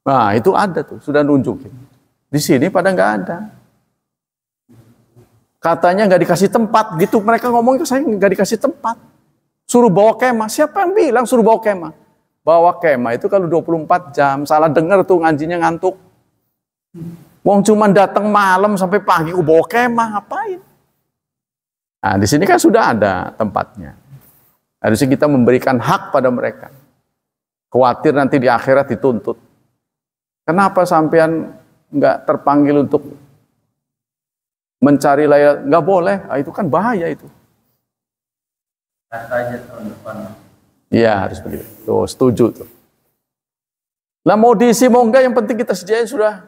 Nah, itu ada tuh, sudah nunjukin. Di sini pada nggak ada. Katanya nggak dikasih tempat, gitu mereka ngomong ke saya nggak dikasih tempat. Suruh bawa kemah, siapa yang bilang suruh bawa kemah? Bawa kemah itu kalau 24 jam, salah dengar tuh ngajinya ngantuk. Wong cuman datang malam sampai pagi, bawa kemah, ngapain? Nah, di sini kan sudah ada tempatnya. Harusnya kita memberikan hak pada mereka. Khawatir nanti di akhirat dituntut. Kenapa sampean nggak terpanggil untuk mencari layar? Nggak boleh, itu kan bahaya itu. Katanya tahun depan. Iya, harus begitu. Tuh, setuju tuh. Lah mau diisi mau enggak, yang penting kita sediain sudah.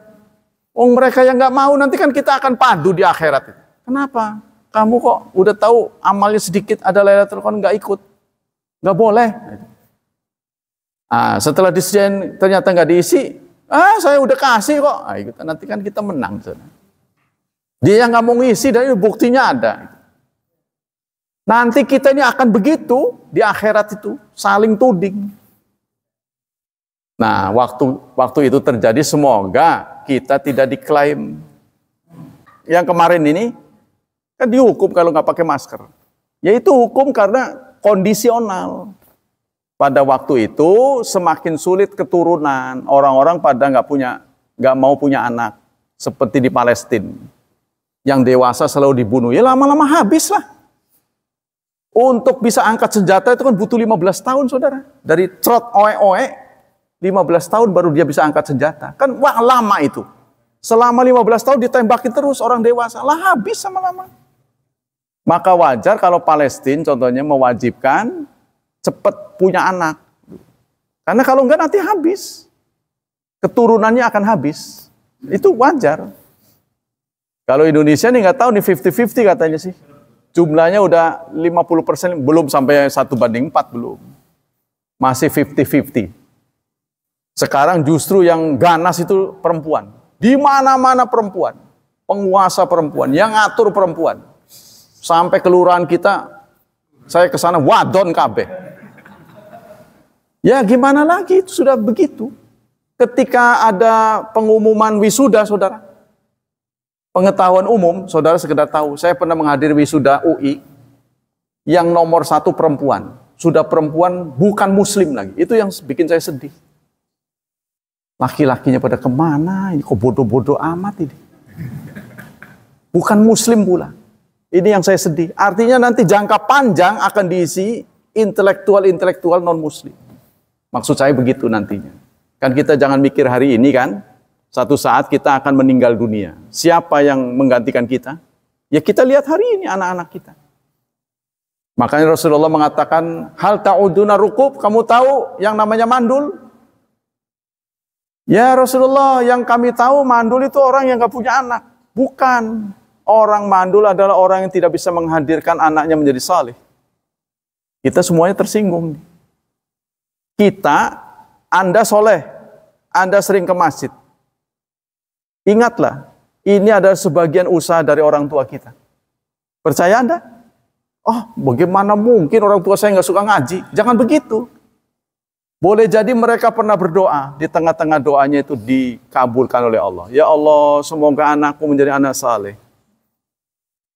Mereka yang nggak mau nanti kan kita akan padu di akhirat. Kenapa? Kamu kok udah tahu amalnya sedikit ada Lailatul Qadar nggak ikut? Nggak boleh. Setelah disediain ternyata nggak diisi, saya udah kasih kok. Nanti kan kita menang. Dia yang nggak mau ngisi dan buktinya ada. Nanti kita ini akan begitu di akhirat itu, saling tuding. Nah, waktu itu terjadi, semoga kita tidak diklaim. Yang kemarin ini kan dihukum kalau nggak pakai masker. Yaitu hukum karena kondisional. Pada waktu itu semakin sulit keturunan, orang-orang pada nggak mau punya anak, seperti di Palestina. Yang dewasa selalu dibunuh, ya lama-lama habis lah. Untuk bisa angkat senjata itu kan butuh 15 tahun, saudara. Dari trot oe-oe, 15 tahun baru dia bisa angkat senjata. Kan wah lama itu. Selama 15 tahun ditembakin terus orang dewasa, lah habis sama lama. Maka wajar kalau Palestina contohnya mewajibkan cepat punya anak. Karena kalau enggak nanti habis. Keturunannya akan habis. Itu wajar. Kalau Indonesia nih nggak tahu nih 50-50 katanya sih. Jumlahnya udah 50%, belum sampai 1:4 belum. Masih 50-50. Sekarang justru yang ganas itu perempuan. Di mana-mana perempuan. Penguasa perempuan, yang ngatur perempuan. Sampai kelurahan kita, saya ke sana wadon kabeh. Ya gimana lagi, itu sudah begitu. Ketika ada pengumuman wisuda, saudara. Pengetahuan umum, saudara sekedar tahu. Saya pernah menghadiri wisuda UI. Yang nomor 1 perempuan. Sudah perempuan bukan muslim lagi. Itu yang bikin saya sedih. Laki-lakinya pada kemana? Ini kok bodoh-bodoh amat ini. Bukan muslim pula. Ini yang saya sedih. Artinya nanti jangka panjang akan diisi intelektual-intelektual non-muslim. Maksud saya begitu nantinya. Kan kita jangan mikir hari ini kan. Satu saat kita akan meninggal dunia. Siapa yang menggantikan kita? Ya kita lihat hari ini anak-anak kita. Makanya Rasulullah mengatakan, hal ta'uduna rukub, kamu tahu yang namanya mandul? Ya Rasulullah, yang kami tahu mandul itu orang yang gak punya anak. Bukan. Orang mandul adalah orang yang tidak bisa menghadirkan anaknya menjadi saleh. Kita semuanya tersinggung. Kita, Anda soleh, Anda sering ke masjid. Ingatlah, ini adalah sebagian usaha dari orang tua kita. Percaya Anda? Oh, bagaimana mungkin orang tua saya nggak suka ngaji? Jangan begitu. Boleh jadi mereka pernah berdoa, di tengah-tengah doanya itu dikabulkan oleh Allah. Ya Allah, semoga anakku menjadi anak saleh.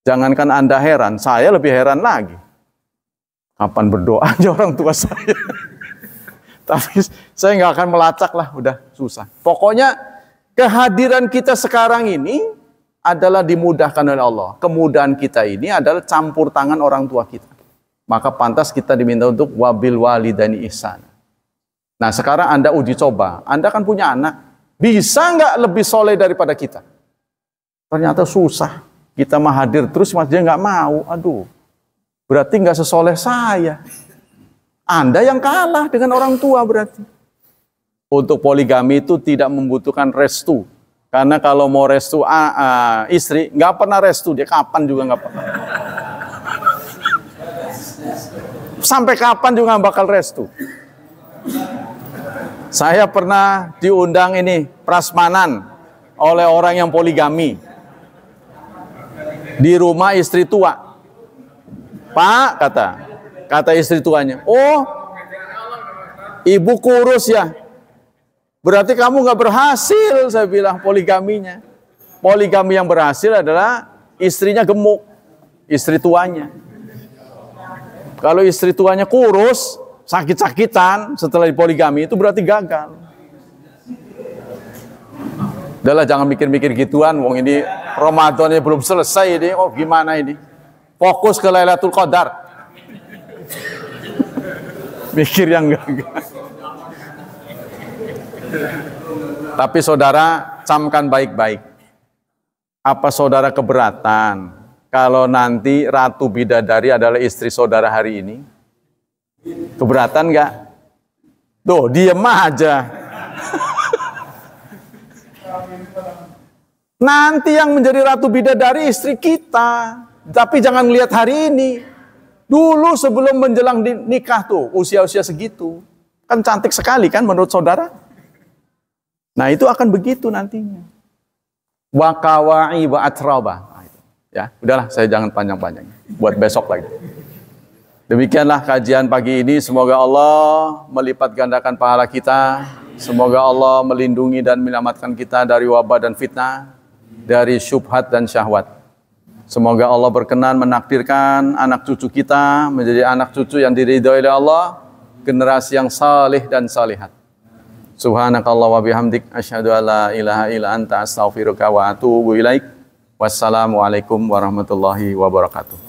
Jangankan Anda heran, saya lebih heran lagi. Kapan berdoanya orang tua saya? Tapi saya nggak akan melacak lah, udah susah. Pokoknya kehadiran kita sekarang ini adalah dimudahkan oleh Allah. Kemudahan kita ini adalah campur tangan orang tua kita. Maka pantas kita diminta untuk wabil walidani ihsan. Nah sekarang Anda uji coba. Anda kan punya anak. Bisa nggak lebih soleh daripada kita? Ternyata susah. Kita mah hadir terus, mas dia nggak mau. Aduh, berarti nggak sesoleh saya. Anda yang kalah dengan orang tua berarti. Untuk poligami itu tidak membutuhkan restu. Karena kalau mau restu istri, nggak pernah restu. Dia kapan juga nggak pernah. Sampai kapan juga nggak bakal restu. Saya pernah diundang ini, prasmanan oleh orang yang poligami. Di rumah istri tua. Pak, kata istri tuanya, oh, ibu kurus ya, berarti kamu nggak berhasil. Saya bilang poligaminya. Poligami yang berhasil adalah istrinya gemuk, istri tuanya. Kalau istri tuanya kurus, sakit-sakitan setelah dipoligami, itu berarti gagal. Udahlah, jangan mikir-mikir gituan. Wong ini Ramadannya belum selesai ini. Oh gimana ini? Fokus ke Lailatul Qadar. Mikir yang enggak. Tapi saudara, camkan baik-baik. Apa saudara keberatan kalau nanti Ratu Bidadari adalah istri saudara hari ini? Keberatan enggak? Tuh, diem aja. Nanti yang menjadi Ratu Bidadari istri kita. Tapi jangan lihat hari ini. Dulu sebelum menjelang nikah tuh, usia-usia segitu. Kan cantik sekali kan menurut saudara? Nah itu akan begitu nantinya. Wa kawa'i wa atraba. Ya, udahlah saya jangan panjang-panjang. Buat besok lagi. Demikianlah kajian pagi ini. Semoga Allah melipat gandakan pahala kita. Semoga Allah melindungi dan menyelamatkan kita dari wabah dan fitnah, dari syubhat dan syahwat. Semoga Allah berkenan menakdirkan anak cucu kita menjadi anak cucu yang diridhoi oleh Allah, generasi yang salih dan salihat. Subhanakallah wa bihamdik asyhadu an la ilaha illa anta astaghfiruka wa atubu ilaik. Wassalamualaikum warahmatullahi wabarakatuh.